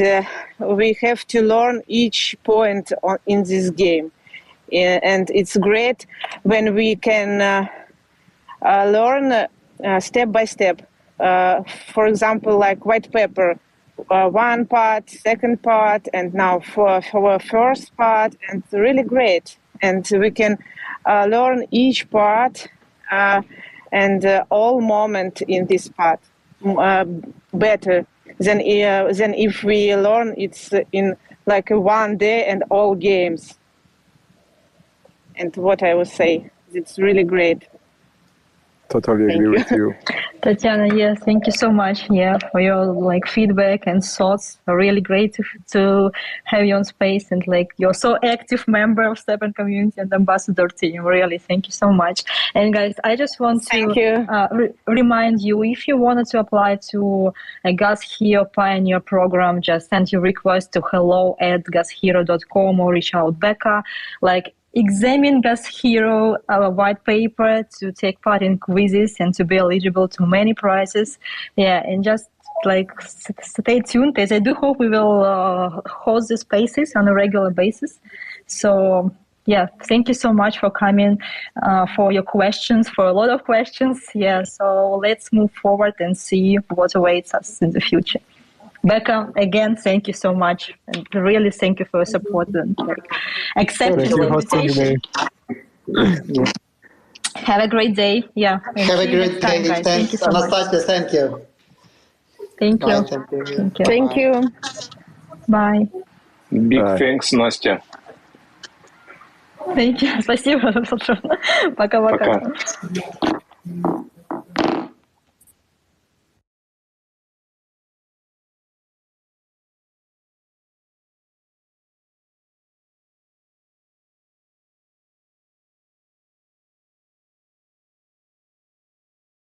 we have to learn each point in this game. And it's great when we can learn step by step. For example, like white paper, one part, second part, and now for first part, and really great. And we can learn each part and all moment in this part better than if we learn it's in like one day and all games. And what I would say, it's really great. Totally agree with you. Tatiana, yes, thank you so much, for your feedback and thoughts. Really great to have you on space, and you're so active member of Stepn community and ambassador team. Really, thank you so much. And guys, I just want to remind you, if you wanted to apply to a Gas Hero Pioneer program, just send your request to hello@gashero.com or reach out Becca. Examine Gas Hero white paper to take part in quizzes and to be eligible to many prizes. And just stay tuned, as I do hope we will host the spaces on a regular basis. So thank you so much for coming, for your questions, for a lot of questions. So let's move forward and see what awaits us in the future. Becca, again, thank you so much, and really thank you for your support and accepting the invitation. Have a great day. Have a great day. Guys. Thank you so Anastasia, much. thank you. Thank you. Thank you. Bye. Big thanks, Настя. Thank you. Спасибо. Пока-пока.